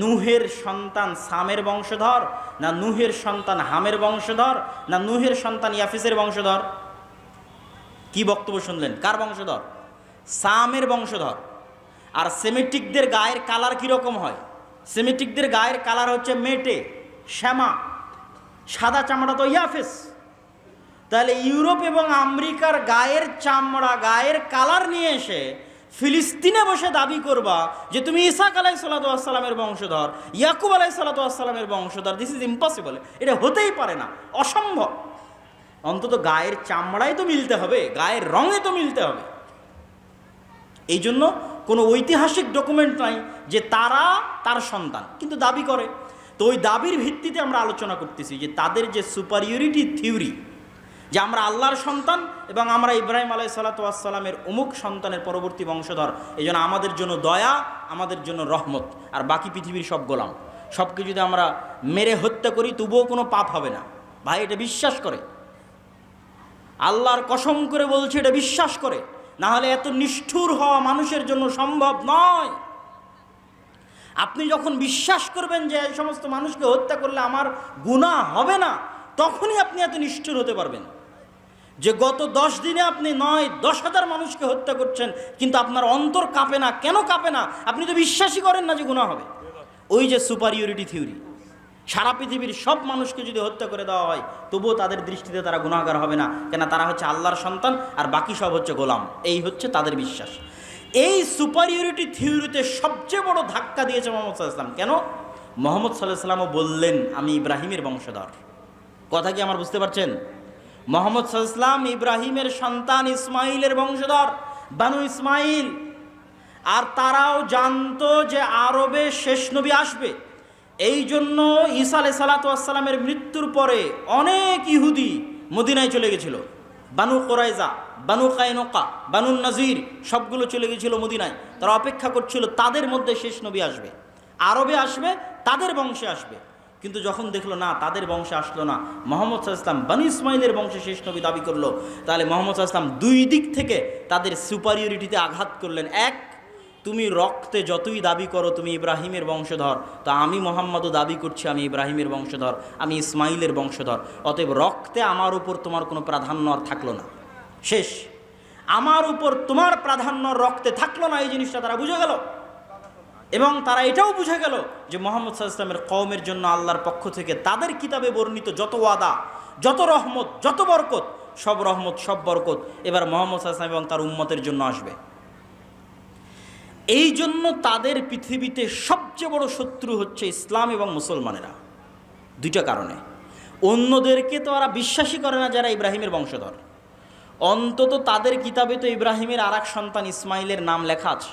নূহের সন্তান সামের বংশধর, না নূহের সন্তান হামের বংশধর, না নূহের সন্তান ইয়াফিসের বংশধর? কি বক্তব্য শুনলেন? কার বংশধর? সামের বংশধর। আর সেমিটিকদের গায়ের কালার কীরকম হয়? সেমিটিকদের গায়ের কালার হচ্ছে মেটে, শ্যামা, সাদা চামড়া তো ইয়াফিস। তাহলে ইউরোপ এবং আমেরিকার গায়ের চামড়া, গায়ের কালার নিয়ে এসে ফিলিস্তিনে বসে দাবি করবা যে তুমি ইসহাক আলাইহিসসালাতু ওয়াসসালামের বংশধর, ইয়াকুব আলাইহিসসালাতু ওয়াসসালামের বংশধর, দিস ইজ ইম্পসিবল। এটা হতেই পারে না, অসম্ভব। অন্তত গায়ের চামড়ায় তো মিলতে হবে, গায়ের রঙে তো মিলতে হবে। এই জন্য কোনো ঐতিহাসিক ডকুমেন্ট নাই যে তারা তার সন্তান, কিন্তু দাবি করে। তো ওই দাবির ভিত্তিতে আমরা আলোচনা করতেছি যে তাদের যে সুপারিয়রিটি থিওরি, যে আমরা আল্লাহর সন্তান এবং আমরা ইব্রাহিম আলাইহিসসালাতু ওয়াসসালামের অমুক সন্তানের পরবর্তী বংশধর, এই জন্য আমাদের জন্য দয়া, আমাদের জন্য রহমত, আর বাকি পৃথিবীর সব গোলাম। সবকে যদি আমরা মেরে হত্যা করি তবুও কোনো পাপ হবে না। ভাই, এটা বিশ্বাস করে। আল্লাহর কসম করে বলছে এটা বিশ্বাস করে, না হলে এত নিষ্ঠুর হওয়া মানুষের জন্য সম্ভব নয়। আপনি যখন বিশ্বাস করবেন যে এই সমস্ত মানুষকে হত্যা করলে আমার গুনাহ হবে না, তখনই আপনি এত নিষ্ঠুর হতে পারবেন। যে গত 10 দিনে আপনি 9-10,000 মানুষকে হত্যা করছেন, কিন্তু আপনার অন্তর কাঁপে না। কেন কাঁপে না? আপনি তো বিশ্বাসই করেন না যে গুনাহ হবে। ওই যে সুপারিয়রিটি থিওরি, সারা পৃথিবীর সব মানুষকে যদি হত্যা করে দেওয়া হয় তবুও তাদের দৃষ্টিতে তারা গুনাহগার হবে না, কেন? তারা হচ্ছে আল্লাহর সন্তান আর বাকি সব হচ্ছে গোলাম। এই হচ্ছে তাদের বিশ্বাস। এই সুপারিয়রিটি থিওরিতে সবচেয়ে বড় ধাক্কা দিয়েছে মোহাম্মদ সাল্লাল্লাহু আলাইহি ওয়াসাল্লাম। কেন? মোহাম্মদ সাল্লাল্লাহু আলাইহি ওয়াসাল্লামও বললেন আমি ইব্রাহিমের বংশধর। কথা কি আমার বুঝতে পারছেন? মোহাম্মদ সাল্লাল্লাহু আলাইহি ওয়াসাল্লাম ইব্রাহিমের সন্তান ইসমাইলের বংশধর, বানু ইসমাইল। আর তারাও জানতো যে আরবে শেষ নবী আসবে। এই জন্য ঈসা আলাইহিস সালাতু ওয়াস সালামের মৃত্যুর পরে অনেক ইহুদি মদিনায় চলে গেছিল। বানু কুরাইজা, বানু কায়নুকা, বানু নাজির সবগুলো চলে গেছিল মদিনায়। তারা অপেক্ষা করছিল তাদের মধ্যে শেষ নবী আসবে, আরবে আসবে, তাদের বংশে আসবে। কিন্তু যখন দেখলো না তাদের বংশে আসলো না, মুহাম্মদ সাল্লাল্লাহু আলাইহি ওয়াসাল্লাম বানু ইসমাইলের বংশে শেষ নবী দাবি করলো, তাহলে মুহাম্মদ সাল্লাল্লাহু আলাইহি ওয়াসাল্লাম দুই দিক থেকে তাদের সুপারিয়রিটিতে আঘাত করলেন। এক, তুমি রক্তে যতই দাবি করো তুমি ইব্রাহিমের বংশধর, তো আমি মোহাম্মদও দাবি করছি আমি ইব্রাহিমের বংশধর, আমি ইসমাইলের বংশধর। অতএব রক্তে আমার উপর তোমার কোনো প্রাধান্য আর থাকলো না, শেষ। আমার উপর তোমার প্রাধান্য রক্তে থাকলো না, এই জিনিসটা তারা বুঝে গেল। এবং তারা এটাও বুঝে গেল যে মুহাম্মদ সাল্লাল্লাহু আলাইহি ওয়াসাল্লামের কওমের জন্য আল্লাহর পক্ষ থেকে তাদের কিতাবে বর্ণিত যত ওয়াদা, যত রহমত, যত বরকত, সব রহমত, সব বরকত এবার মুহাম্মদ সাল্লাল্লাহু আলাইহি ওয়াসাল্লাম এবং তার উম্মতের জন্য আসবে। এই জন্য তাদের পৃথিবীতে সবচেয়ে বড় শত্রু হচ্ছে ইসলাম এবং মুসলমানেরা, দুইটা কারণে। অন্যদেরকে তো ওরা বিশ্বাসই করে না যারা ইব্রাহিমের বংশধর। অন্তত তাদের কিতাবে তো ইব্রাহিমের আরেক সন্তান ইসমাইলের নাম লেখা আছে,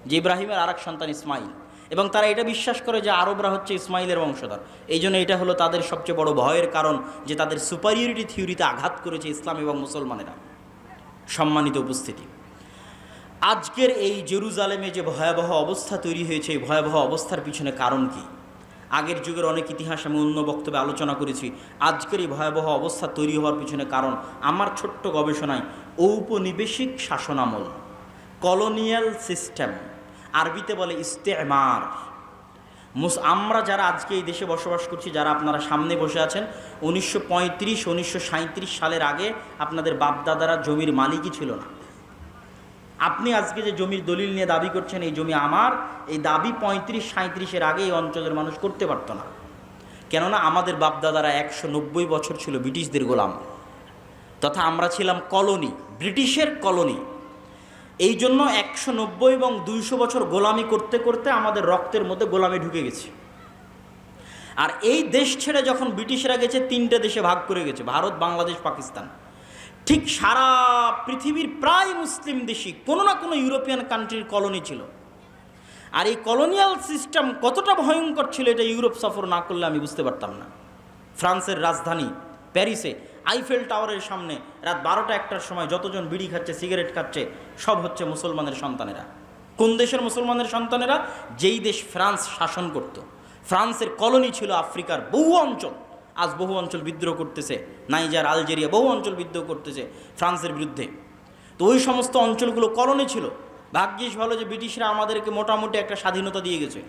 যে ইব্রাহিমের আরেক সন্তান ইসমাইল, এবং তারা এটা বিশ্বাস করে যে আরবরা হচ্ছে ইসমাইলের বংশধর। এই জন্য এটা হলো তাদের সবচেয়ে বড় ভয়ের কারণ, যে তাদের সুপারিয়রিটি থিওরিতে আঘাত করেছে ইসলাম এবং মুসলমানেরা। সম্মানিত উপস্থিতি, আজকের এই জেরুজালেমে যে ভয়াবহ অবস্থা তৈরি হয়েছে, এই ভয়াবহ অবস্থার পিছনে কারণ কি? আগের যুগের অনেক ইতিহাস আমি অন্য বক্তব্যে আলোচনা করেছি। আজকের এই ভয়াবহ অবস্থা তৈরি হওয়ার পিছনে কারণ আমার ছোট্ট গবেষণায় ঔপনিবেশিক শাসনামল, কলোনিয়াল সিস্টেম, আরবিতে বলে ইস্তেমার। আমরা যারা আজকে এই দেশে বসবাস করছি, যারা আপনারা সামনে বসে আছেন, 1935-1937 সালের আগে আপনাদের বাপদাদারা জমির মালিকই ছিল না। আপনি আজকে যে জমির দলিল নিয়ে দাবি করছেন এই জমি আমার, এই দাবি 35-37-এর আগে এই অঞ্চলের মানুষ করতে পারতো না। কেননা আমাদের বাপদাদারা 190 বছর ছিল ব্রিটিশদের গোলাম, তথা আমরা ছিলাম কলোনি, ব্রিটিশের কলোনি। এই জন্য 190 এবং 200 বছর গোলামি করতে করতে আমাদের রক্তের মধ্যে গোলামি ঢুকে গেছে। আর এই দেশ ছেড়ে যখন ব্রিটিশরা গেছে, 3টে দেশে ভাগ করে গেছে, ভারত, বাংলাদেশ, পাকিস্তান। ঠিক সারা পৃথিবীর প্রায় মুসলিম দেশই কোনো না কোনো ইউরোপিয়ান কান্ট্রির কলোনি ছিল। আর এই কলোনিয়াল সিস্টেম কতটা ভয়ঙ্কর ছিল এটা ইউরোপ সফর না করলে আমি বুঝতে পারতাম না। ফ্রান্সের রাজধানী প্যারিসে আইফেল টাওয়ারের সামনে রাত 12টা-1টার সময় যতজন বিড়ি খাচ্ছে, সিগারেট খাচ্ছে, সব হচ্ছে মুসলমানের সন্তানেরা। কোন দেশের মুসলমানের সন্তানেরা? যেই দেশ ফ্রান্স শাসন করত। ফ্রান্সের কলোনি ছিল আফ্রিকার বহু অঞ্চল। আজ বহু অঞ্চল বিদ্রোহ করতেছে, নাইজার, আলজেরিয়া, বহু অঞ্চল বিদ্রোহ করতেছে ফ্রান্সের বিরুদ্ধে। তো ওই সমস্ত অঞ্চলগুলো কলোনি ছিল। ভাগ্যিস ভালো যে ব্রিটিশরা আমাদেরকে মোটামুটি একটা স্বাধীনতা দিয়ে গেছে।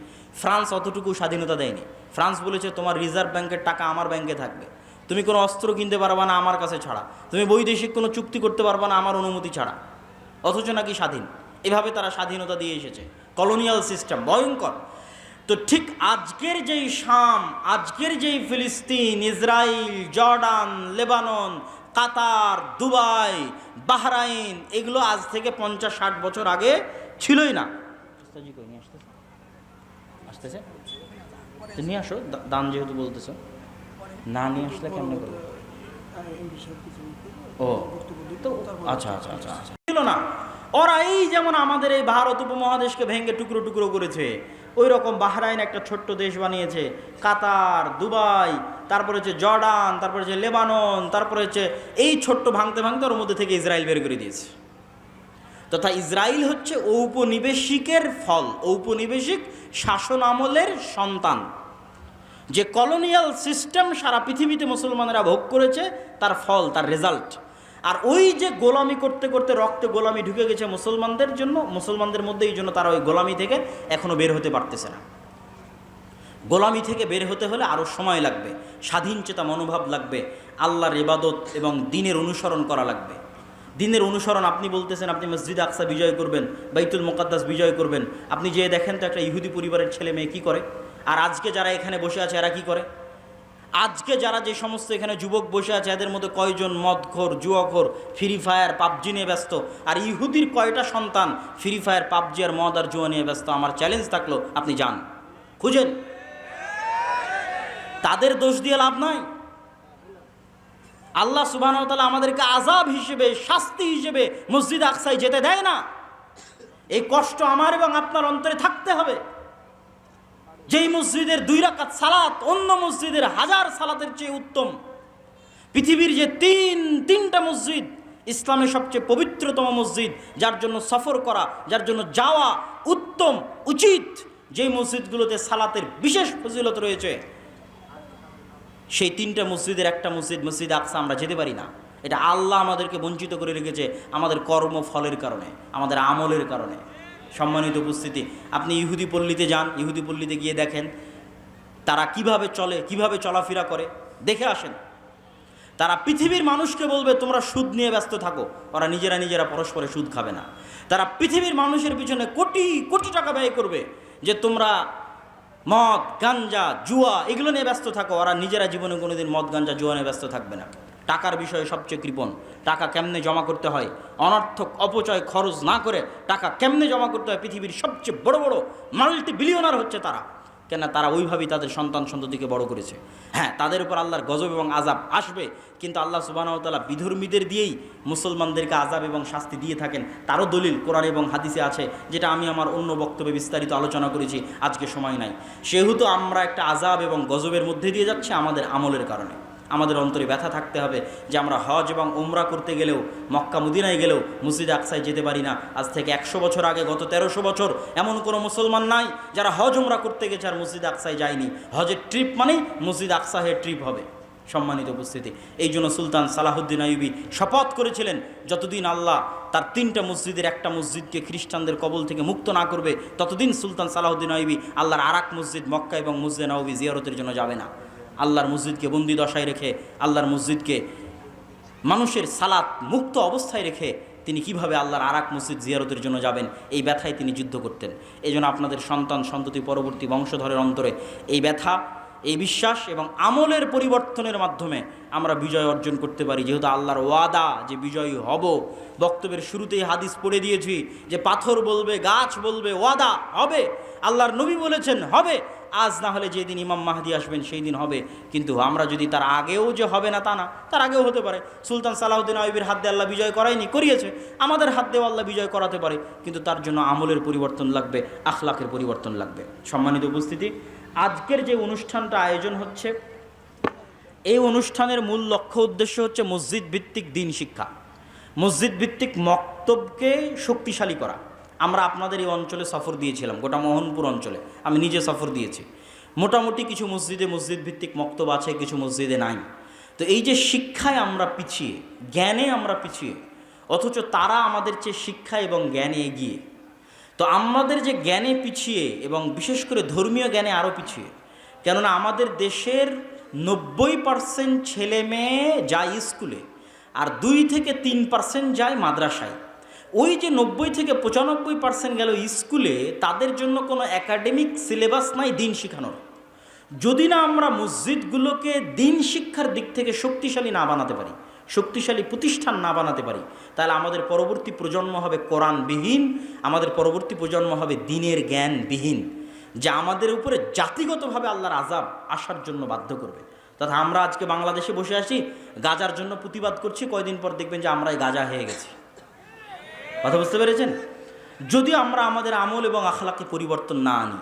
ফ্রান্স অতটুকু স্বাধীনতা দেয়নি। ফ্রান্স বলেছে তোমার রিজার্ভ ব্যাংকের টাকা আমার ব্যাংকে থাকবে, তুমি কোনো অস্ত্র কিনতে পারবা না আমার কাছে ছাড়া, তুমি বৈদেশিক কোনো চুক্তি করতে পারবা না আমার অনুমতি ছাড়া, অথচ নাকি স্বাধীন। এভাবে তারা স্বাধীনতা দিয়ে এসেছে। কলোনিয়াল সিস্টেম ভয়ঙ্কর। তো ঠিক আজকের যেই শাম, আজকের যেই ফিলিস্তিন, ইসরায়েল, জর্ডান, লেবানন, কাতার, দুবাই, বাহরাইন, এগুলো আজ থেকে 50-60 বছর আগে ছিলই না। আসতেছে নিয়ে আসো, দান যেহেতু বলতেছো, না নিয়ে আসলে কেমন করবো? ও আচ্ছা আচ্ছা আচ্ছা আচ্ছা, ছিল না। ওরা এই যেমন আমাদের এই ভারত উপমহাদেশকে ভেঙে টুকরো টুকরো করেছে, ওই রকম বাহরাইন একটা ছোট্ট দেশ বানিয়েছে, কাতার, দুবাই, তারপরে হচ্ছে জর্ডান, তারপরে হচ্ছে লেবানন, তারপরে হচ্ছে এই ছোট্ট ভাঙতে ভাঙতে ওর মধ্যে থেকে ইসরায়েল বের করে দিয়েছে। তথা ইসরায়েল হচ্ছে ঔপনিবেশিকের ফল, ঔপনিবেশিক শাসন আমলের সন্তান। যে কলোনিয়াল সিস্টেম সারা পৃথিবীতে মুসলমানেরা ভোগ করেছে তার ফল, তার রেজাল্ট। আর ওই যে গোলামি করতে করতে রক্তে গোলামি ঢুকে গেছে মুসলমানদের জন্য, মুসলমানদের মধ্যে, এই জন্য তারা ওই গোলামি থেকে এখনও বের হতে পারতেছে না। গোলামি থেকে বের হতে হলে আরও সময় লাগবে, স্বাধীনচেতা মনোভাব লাগবে, আল্লাহর ইবাদত এবং দ্বীনের অনুসরণ করা লাগবে। দ্বীনের অনুসরণ, আপনি বলতেছেন আপনি মসজিদ আকসা বিজয় করবেন, বাইতুল মুকাদ্দাস বিজয় করবেন, আপনি যে দেখেন তো একটা ইহুদি পরিবারের ছেলে মেয়ে কী করে, আর আজকে যারা এখানে বসে আছে এরা কী করে? আজকে যারা যে সমস্ত এখানে যুবক বসে আছে এদের মধ্যে কয়জন মদখোর, জুয়াখোর, ফ্রি ফায়ার পাবজি নিয়ে ব্যস্ত? আর ইহুদির কয়টা সন্তান ফ্রি ফায়ার পাবজি আর মদ আর জুয়া নিয়ে ব্যস্ত? আমার চ্যালেঞ্জ থাকলো আপনি যান, খুঁজেন। তাদের দোষ দিয়ে লাভ নাই। আল্লাহ সুবহানাহু ওয়া তাআলা আমাদেরকে আযাব হিসেবে, শাস্তি হিসেবে মসজিদ আকসায় যেতে দেয় না। এই কষ্ট আমার এবং আপনার অন্তরে থাকতে হবে। যেই মসজিদের 2 রাকাত সালাত অন্য মসজিদের 1000 সালাতের চেয়ে উত্তম, পৃথিবীর যে তিনটা মসজিদ, ইসলামের সবচেয়ে পবিত্রতম মসজিদ, যার জন্য সফর করা, যার জন্য যাওয়া উত্তম, উচিত, যেই মসজিদগুলোতে সালাতের বিশেষ ফজিলত রয়েছে, সেই 3টা মসজিদের একটা মসজিদ, মসজিদ আকসা, আমরা যেতে পারি না। এটা আল্লাহ আমাদেরকে বঞ্চিত করে রেখেছে আমাদের কর্মফলের কারণে, আমাদের আমলের কারণে। সম্মানিত উপস্থিতি, আপনি ইহুদি পল্লীতে যান, ইহুদি পল্লীতে গিয়ে দেখেন তারা কিভাবে চলে, কিভাবে চলাফেরা করে, দেখে আসেন। তারা পৃথিবীর মানুষকে বলবে তোমরা সুদ নিয়ে ব্যস্ত থাকো, ওরা নিজেরা পরস্পরে সুদ খাবে না। তারা পৃথিবীর মানুষের পিছনে কোটি কোটি টাকা ব্যয় করবে যে তোমরা মদ, গাঞ্জা, জুয়া এগুলো নিয়ে ব্যস্ত থাকো, ওরা নিজেরা জীবনে কোনোদিন মদ, গাঞ্জা, জুয়া নিয়ে ব্যস্ত থাকবে না। টাকার বিষয়ে সবচেয়ে কৃপণ, টাকা কেমনে জমা করতে হয়, অনর্থক অপচয় খরচ না করে টাকা কেমনে জমা করতে হয়। পৃথিবীর সবচেয়ে বড় বড় মাল্টি বিলিয়নার হচ্ছে তারা, কেন তারা ওইভাবেই তাদের সন্তান সন্ততিকে বড় করেছে। হ্যাঁ, তাদের উপর আল্লাহর গজব এবং আযাব আসবে, কিন্তু আল্লাহ সুবহানাহু ওয়া তাআলা বিধর্মীদের দিয়েই মুসলমানদেরকে আযাব এবং শাস্তি দিয়ে থাকেন। তারও দলিল কোরআন এবং হাদিসে আছে, যেটা আমি আমার অন্য বক্তব্যে বিস্তারিত আলোচনা করেছি, আজকে সময় নাই। সেহেতু আমরা একটা আযাব এবং গজবের মধ্যে দিয়ে যাচ্ছি আমাদের আমলের কারণে। আমাদের অন্তরে ব্যথা থাকতে হবে যে আমরা হজ এবং উমরা করতে গেলেও, মক্কা মদিনায় গেলেও মসজিদ আকসায় যেতে পারি না। আজ থেকে 100 বছর আগে, গত 1300 বছর এমন কোনো মুসলমান নাই যারা হজ উমরা করতে গেছে আর মসজিদ আকসায় যায়নি। হজের ট্রিপ মানেই মসজিদ আকসাহের ট্রিপ হবে। সম্মানিত উপস্থিতি, এই জন্য সুলতান সালাহুদ্দিন আইয়ুবী শপথ করেছিলেন যতদিন আল্লাহ তার 3টা মসজিদের একটা মসজিদকে খ্রিস্টানদের কবল থেকে মুক্ত না করবে, ততদিন সুলতান সালাহুদ্দিন আইয়ুবী আল্লাহর আরাক মসজিদ মক্কা এবং মসজিদে নববী জিয়ারতের জন্য যাবে না। আল্লাহর মসজিদকে বন্দি দশায় রেখে, আল্লাহর মসজিদকে মানুষের সালাত মুক্ত অবস্থায় রেখে তিনি কিভাবে আল্লাহর আরাক মসজিদ জিয়ারতের জন্য যাবেন, এই ব্যথায় তিনি যুদ্ধ করতেন। এই জন্য আপনাদের সন্তান সন্ততি পরবর্তী বংশধরের অন্তরে এই ব্যথা, এই বিশ্বাস এবং আমলের পরিবর্তনের মাধ্যমে আমরা বিজয় অর্জন করতে পারি। যেহেতু আল্লাহর ওয়াদা যে বিজয়ী হব, বক্তব্যের শুরুতেই হাদিস পড়ে দিয়েছি যে পাথর বলবে, গাছ বলবে, ওয়াদা হবে। আল্লাহর নবী বলেছেন হবে, আজ না হলে যেদিন ইমাম মাহদি আসবেন সেই দিন হবে। কিন্তু আমরা যদি তার আগেও যে হবে না তা না, তার আগেও হতে পারে। সুলতান সালাহুদ্দিন আইয়ুবীর হাত দিয়ে আল্লাহ বিজয় করায়নি, করিয়েছে। আমাদের হাত দিয়েও আল্লাহ বিজয় করাতে পারে, কিন্তু তার জন্য আমলের পরিবর্তন লাগবে, আখলাকের পরিবর্তন লাগবে। সম্মানিত উপস্থিতি, আজকের যে অনুষ্ঠানটা আয়োজন হচ্ছে, এই অনুষ্ঠানের মূল লক্ষ্য উদ্দেশ্য হচ্ছে মসজিদ ভিত্তিক দ্বীন শিক্ষা, মসজিদ ভিত্তিক মক্তবকে শক্তিশালী করা। আমরা আপনাদের এই অঞ্চলে সফর দিয়েছিলাম, গোটা মোহনপুর অঞ্চলে আমি নিজে সফর দিয়েছি। মোটামুটি কিছু মসজিদে মসজিদ ভিত্তিক মক্তব আছে, কিছু মসজিদে নাই। তো এই যে শিক্ষায় আমরা পিছিয়ে, জ্ঞানে আমরা পিছিয়ে, অথচ তারা আমাদের চেয়ে শিক্ষা এবং জ্ঞানে এগিয়ে। তো আমাদের যে জ্ঞানে পিছিয়ে এবং বিশেষ করে ধর্মীয় জ্ঞানে আরও পিছিয়ে, কেননা আমাদের দেশের 90% ছেলে মেয়ে যায় স্কুলে আর 2 থেকে 3% যায় মাদ্রাসায়। ওই যে 90 থেকে 95% গেল স্কুলে, তাদের জন্য কোনো একাডেমিক সিলেবাস নাই দিন শেখানোর। যদি না আমরা মসজিদগুলোকে দিন শিক্ষার দিক থেকে শক্তিশালী না বানাতে পারি, শক্তিশালী প্রতিষ্ঠান না বানাতে পারি, তাহলে আমাদের পরবর্তী প্রজন্ম হবে কোরআনবিহীন, আমাদের পরবর্তী প্রজন্ম হবে দ্বীনের জ্ঞানবিহীন, যা আমাদের উপরে জাতিগতভাবে আল্লাহর আযাব আসার জন্য বাধ্য করবে। তথা আমরা আজকে বাংলাদেশে বসে আছি, গাজার জন্য প্রতিবাদ করছি, কয়দিন পর দেখবেন যে আমরাই গাজা হয়ে গেছি। কথা বুঝতে পেরেছেন? যদি আমরা আমাদের আমল এবং আখলাকে পরিবর্তন না আনি,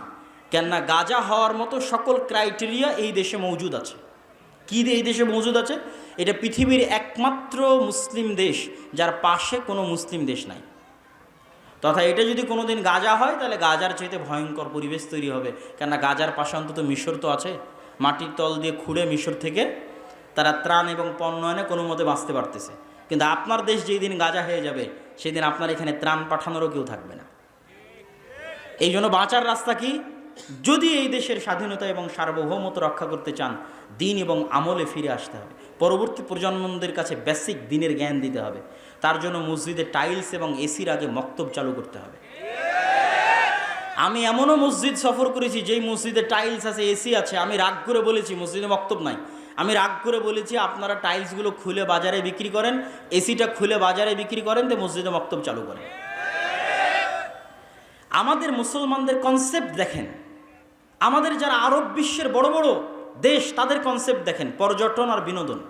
কেননা গাজা হওয়ার মতো সকল ক্রাইটেরিয়া এই দেশে মজুদ আছে। কী এই দেশে মজুদ আছে? এটা পৃথিবীর একমাত্র মুসলিম দেশ যার পাশে কোনো মুসলিম দেশ নাই। তথা এটা যদি কোনো দিন গাজা হয়, তাহলে গাজার চাইতে ভয়ঙ্কর পরিবেশ তৈরি হবে। কেননা গাজার পাশে অন্তত মিশর তো আছে, মাটির তল দিয়ে খুঁড়ে মিশর থেকে তারা ত্রাণ এবং পণ্য এনে কোনো মতে বাঁচতে পারতেছে। কিন্তু আপনার দেশ যেই দিন গাজা হয়ে যাবে সেদিন আপনার এখানে ত্রাণ পাঠানোরও কেউ থাকবে না। এই জন্য বাঁচার রাস্তা কি? যদি এই দেশের স্বাধীনতা এবং সার্বভৌমত্ব রক্ষা করতে চান, দিন এবং আমলে ফিরে আসতে হবে। পরবর্তী প্রজন্মদের কাছে বেসিক দিনের জ্ঞান দিতে হবে। তার জন্য মসজিদে টাইলস এবং এসির আগে মক্তব চালু করতে হবে। আমি এমনও মসজিদ সফর করেছি যেই মসজিদে টাইলস আছে, এসি আছে, আমি রাগ করে বলেছি মসজিদে মক্তব নাই। আমি রাগ করে বলেছি আপনারা টাইলসগুলো খুলে বাজারে বিক্রি করেন, এসিটা খুলে বাজারে বিক্রি করেন, তো মসজিদে মক্তব চালু করেন। আমাদের মুসলমানদের কনসেপ্ট দেখেন, আমাদের যারা আরব বিশ্বের বড় বড় দেশ তাদের কনসেপ্ট দেখেন, পর্যটন আর বিনোদন।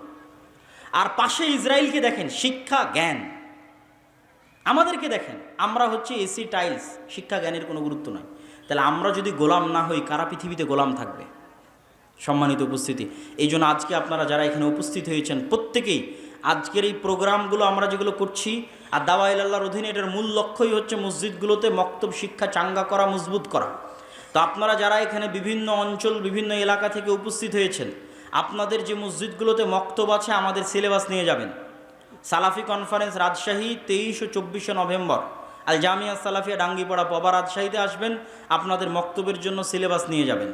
আর পাশে ইসরায়েলকে দেখেন, শিক্ষা জ্ঞান। আমাদেরকে দেখেন, আমরা হচ্ছে এসি টাইলস, শিক্ষা জ্ঞানের কোনো গুরুত্ব নয়। তাহলে আমরা যদি গোলাম না হই, কারা পৃথিবীতে গোলাম থাকবে? সম্মানিত উপস্থিতি, এই জন্য আজকে আপনারা যারা এখানে উপস্থিত হয়েছেন প্রত্যেকেই আজকের এই প্রোগ্রামগুলো আমরা যেগুলো করছি আর দাওয়া ইলাল্লাহর অধীনে, এটার মূল লক্ষ্যই হচ্ছে মসজিদগুলোতে মক্তব শিক্ষা চাঙ্গা করা, মজবুত করা। তো আপনারা যারা এখানে বিভিন্ন অঞ্চল, বিভিন্ন এলাকা থেকে উপস্থিত হয়েছেন, আপনাদের যে মসজিদগুলোতে মক্তব আছে আমাদের সিলেবাস নিয়ে যাবেন। সালাফি কনফারেন্স রাজশাহী 23 ও 24 নভেম্বর, আল জামিয়া সালাফিয়া ডাঙ্গিপাড়া পবা রাজশাহীতে আসবেন। আপনাদের মক্তবের জন্য সিলেবাস নিয়ে যাবেন,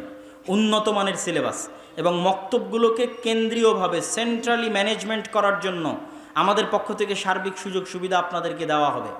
উন্নত মানের সিলেবাস। এবং মক্তবগুলোকে কেন্দ্রীয়ভাবে সেন্ট্রালি ম্যানেজমেন্ট করার জন্য আমাদের পক্ষ থেকে সার্বিক সুযোগ সুবিধা আপনাদেরকে দেওয়া হবে।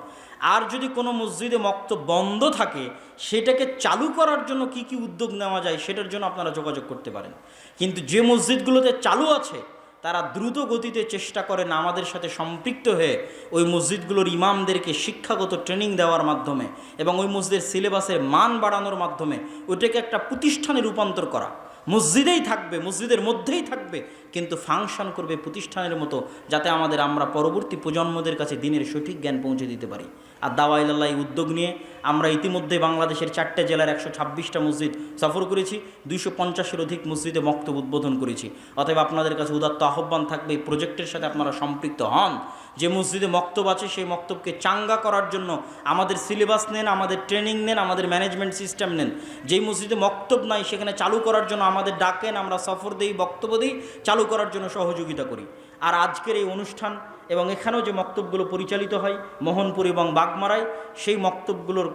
আর যদি কোনো মসজিদে মক্তব বন্ধ থাকে, সেটাকে চালু করার জন্য কি কি উদ্যোগ নেওয়া যায় সেটার জন্য আপনারা যোগাযোগ করতে পারেন। কিন্তু যে মসজিদগুলোতে চালু আছে তারা দ্রুত গতিতে চেষ্টা করেন আমাদের সাথে সম্পৃক্ত হয়ে ওই মসজিদগুলোর ইমামদেরকে শিক্ষাগত ট্রেনিং দেওয়ার মাধ্যমে এবং ওই মসজিদের সিলেবাসের মান বাড়ানোর মাধ্যমে ওইটাকে একটা প্রতিষ্ঠানে রূপান্তর করা। মসজিদেই থাকবে, মসজিদের মধ্যেই থাকবে, কিন্তু ফাংশন করবে প্রতিষ্ঠানের মতো, যাতে আমরা পরবর্তী প্রজন্মদের কাছে দিনের সঠিক জ্ঞান পৌঁছে দিতে পারি। আর দাওয়া ইলাল্লাহ এই উদ্যোগ নিয়ে আমরা ইতিমধ্যে বাংলাদেশের 4টে জেলার 126টা মসজিদ সফর করেছি, 250-এর অধিক মসজিদে মক্তব উদ্বোধন করেছি। অতএব আপনাদের কাছে উদাত্ত আহ্বান থাকবে এই প্রজেক্টের সাথে আপনারা সম্পৃক্ত হন। যে মসজিদে মক্তব আছে সেই মক্তবকে চাঙ্গা করার জন্য আমাদের সিলেবাস নেন, আমাদের ট্রেনিং নেন, আমাদের ম্যানেজমেন্ট সিস্টেম নেন। যেই মসজিদে মক্তব নাই সেখানে চালু করার জন্য আমাদের ডাকেন, আমরা সফর দিই, বক্তব্য দিই, চালু করার জন্য সহযোগিতা করি। আর আজকের এই অনুষ্ঠান এবং এখানেও যে মক্তবগুলো পরিচালিত হয় মোহনপুর এবং বাগমারায়, সেই মক্তবগুলোর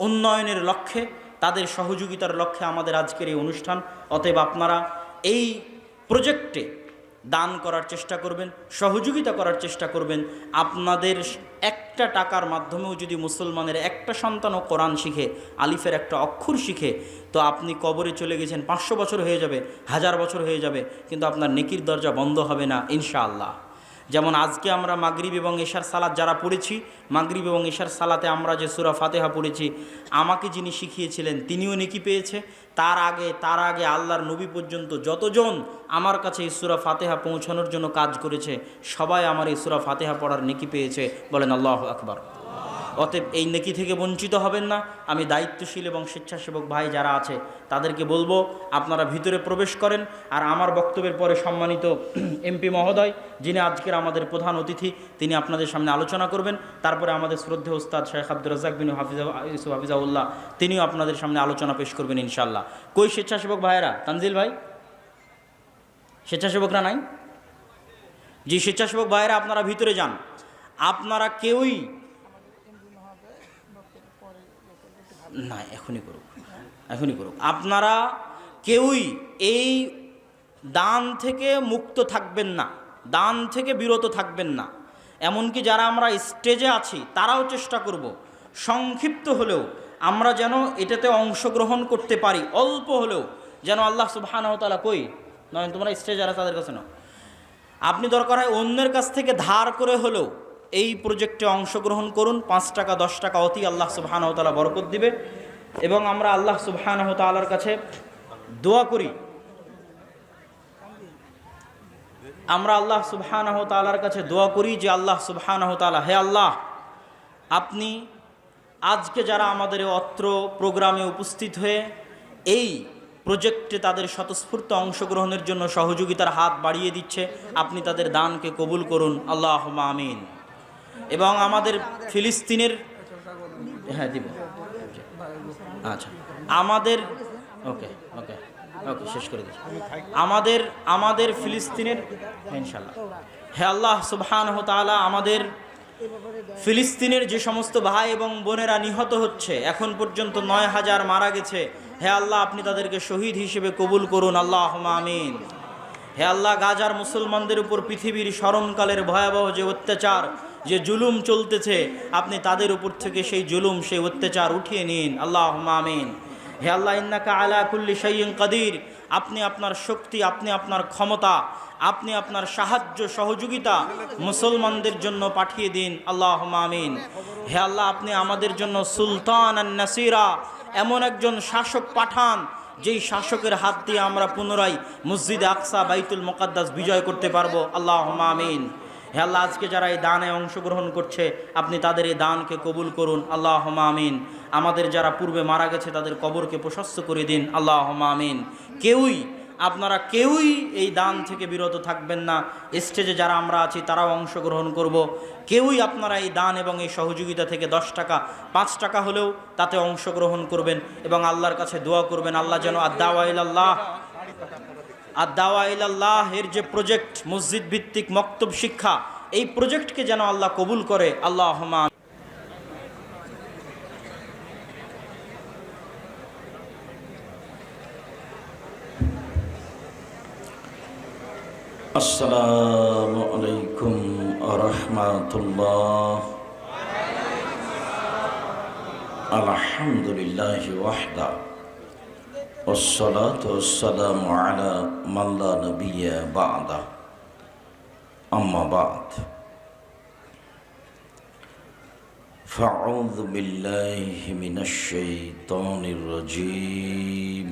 উন্নয়নের লক্ষ্যে, তাদের সহযোগিতার লক্ষ্যে আমাদের আজকের এই অনুষ্ঠান। অতএব আপনারা এই প্রজেক্টে দান করার চেষ্টা করবেন, সহযোগিতা করার চেষ্টা করবেন। আপনাদের একটা টাকার মাধ্যমেও যদি মুসলমানের একটা সন্তানও কোরআন শিখে, আলিফের একটা অক্ষর শিখে, তো আপনি কবরে চলে গেছেন, 500 বছর হয়ে যাবে, 1000 বছর হয়ে যাবে, কিন্তু আপনার নেকির দরজা বন্ধ হবে না ইনশাআল্লাহ। যেমন আজকে আমরা মাগরিব এবং এশার সালাত যারা পড়েছি, মাগরিব এবং এশার সালাতে আমরা যে সূরা ফাতিহা পড়েছি, আমাকে যিনি শিখিয়েছিলেন তিনিও নেকি পেয়েছে। তার আগে আল্লাহর নবী পর্যন্ত যতজন আমার কাছে এই সূরা ফাতিহা পৌঁছানোর জন্য কাজ করেছে, সবাই আমার এই সূরা ফাতিহা পড়ার নেকি পেয়েছে। বলেন আল্লাহু আকবার। অতএব এই নেকি থেকে বঞ্চিত হবেন না। আমি দায়িত্বশীল এবং স্বেচ্ছাসেবক ভাই যারা আছে তাদেরকে বলবো, আপনারা ভিতরে প্রবেশ করেন। আর আমার বক্তব্যের পরে সম্মানিত এমপি মহোদয়, যিনি আজকের আমাদের প্রধান অতিথি, তিনি আপনাদের সামনে আলোচনা করবেন। তারপরে আমাদের শ্রদ্ধেয় ওস্তাদ শেখ আব্দুর রাজ্জাক বিন ইউসুফ হাফিজাউল্লাহ, তিনিও আপনাদের সামনে আলোচনা পেশ করবেন ইনশাআল্লাহ। কই স্বেচ্ছাসেবক ভাইয়েরা? তানজিল ভাই, স্বেচ্ছাসেবকরা নাই? জি, স্বেচ্ছাসেবক ভাইয়েরা আপনারা ভিতরে যান। আপনারা কেউই না, এখনই করুক। আপনারা কেউই এই দান থেকে মুক্ত থাকবেন না, দান থেকে বিরত থাকবেন না। এমনকি যারা আমরা স্টেজে আছি তারাও চেষ্টা করব সংক্ষিপ্ত হলেও আমরা যেন এটাতে অংশগ্রহণ করতে পারি, অল্প হলেও যেন আল্লাহ সুবহানাহু ওয়া তাআলা কই নয়, তোমরা স্টেজে যারা তাদের কাছে নাও, আপনি দরকার হয় অন্যের কাছ থেকে ধার করে হলেও এই প্রজেক্টে অংশগ্রহণ করুন। 5 টাকা 10 টাকা অতি আল্লাহ সুবহানাহু ওয়া তাআলা বরকত দিবে। এবং আমরা আল্লাহ সুবহানাহু ওয়া তাআলার কাছে দোয়া করি, যে আল্লাহ সুবহানাহু ওয়া তাআলা, হে আল্লাহ, আপনি আজকে যারা আমাদের অত্র প্রোগ্রামে উপস্থিত হয়ে এই প্রজেক্টে তাদের স্বতঃস্ফূর্ত অংশগ্রহণের জন্য সহযোগিতার হাত বাড়িয়ে দিচ্ছে, আপনি তাদের দানকে কবুল করুন, আল্লাহুম্মা আমিন। এবং আমাদের ফিলিস্তিনের, হ্যাঁ দিব, আচ্ছা, আমাদের ওকে শেষ করে দিচ্ছি। আমাদের ফিলিস্তিনের, ইনশাআল্লাহ হে আল্লাহ সুবহানাহু ওয়া তাআলা, আমাদের ফিলিস্তিনের যে সমস্ত ভাই এবং বোনেরা নিহত হচ্ছে, এখন পর্যন্ত 9,000 মারা গেছে, হে আল্লাহ আপনি তাদেরকে শহীদ হিসেবে কবুল করুন, আল্লাহুম্মা আমিন। হে আল্লাহ, গাজার মুসলমানদের উপর পৃথিবীর স্মরণকালের ভয়াবহ যে অত্যাচার, যে জুলুম চলতেছে, আপনি তাদের উপর থেকে সেই জুলুম, সেই অত্যাচার উঠিয়ে নিন, আল্লাহুম্মা আমিন। হে আল্লাহ, ইন্নাকা আলা কুল্লি শাইইন কাদির, আপনি আপনার শক্তি, আপনি আপনার ক্ষমতা, আপনি আপনার সাহায্য সহযোগিতা মুসলমানদের জন্য পাঠিয়ে দিন, আল্লাহুম্মা আমিন। হে আল্লাহ, আপনি আমাদের জন্য সুলতান আন নাসিরা, এমন একজন শাসক পাঠান যেই শাসকের হাত দিয়ে আমরা পুনরায় মসজিদে আকসা, বাইতুল মুকাদ্দাস বিজয় করতে পারবো, আল্লাহুম্মা আমিন। হে আল্লাহ, আজকে যারা এই দানে অংশগ্রহণ করছে, আপনি তাদের এই দানকে কবুল করুন, আল্লাহুম্মা আমিন। আমাদের যারা পূর্বে মারা গেছে তাদের কবরকে প্রশস্ত করে দিন, আল্লাহুম্মা আমিন। আপনারা কেউই এই দান থেকে বিরত থাকবেন না। স্টেজে যারা আমরা আছি তারাও অংশগ্রহণ করব। কেউই আপনারা এই দান এবং এই সহযোগিতা থেকে 10 টাকা, 5 টাকা হলেও তাতে অংশগ্রহণ করবেন এবং আল্লাহর কাছে দোয়া করবেন, আল্লাহ যেন আদ-দাওয়া ইলাল্লাহ এর যে প্রজেক্ট, মসজিদ ভিত্তিক মক্তব শিক্ষা, এই প্রজেক্টকে যেন আল্লাহ কবুল করে, আল্লাহুম্মা। আসসালামু আলাইকুম ওয়া রাহমাতুল্লাহ। আলহামদুলিল্লাহি ওয়াহদা, والصلاة والسلام على من لا نبي بعده، أما بعد، فأعوذ بالله من الشيطان الرجيم.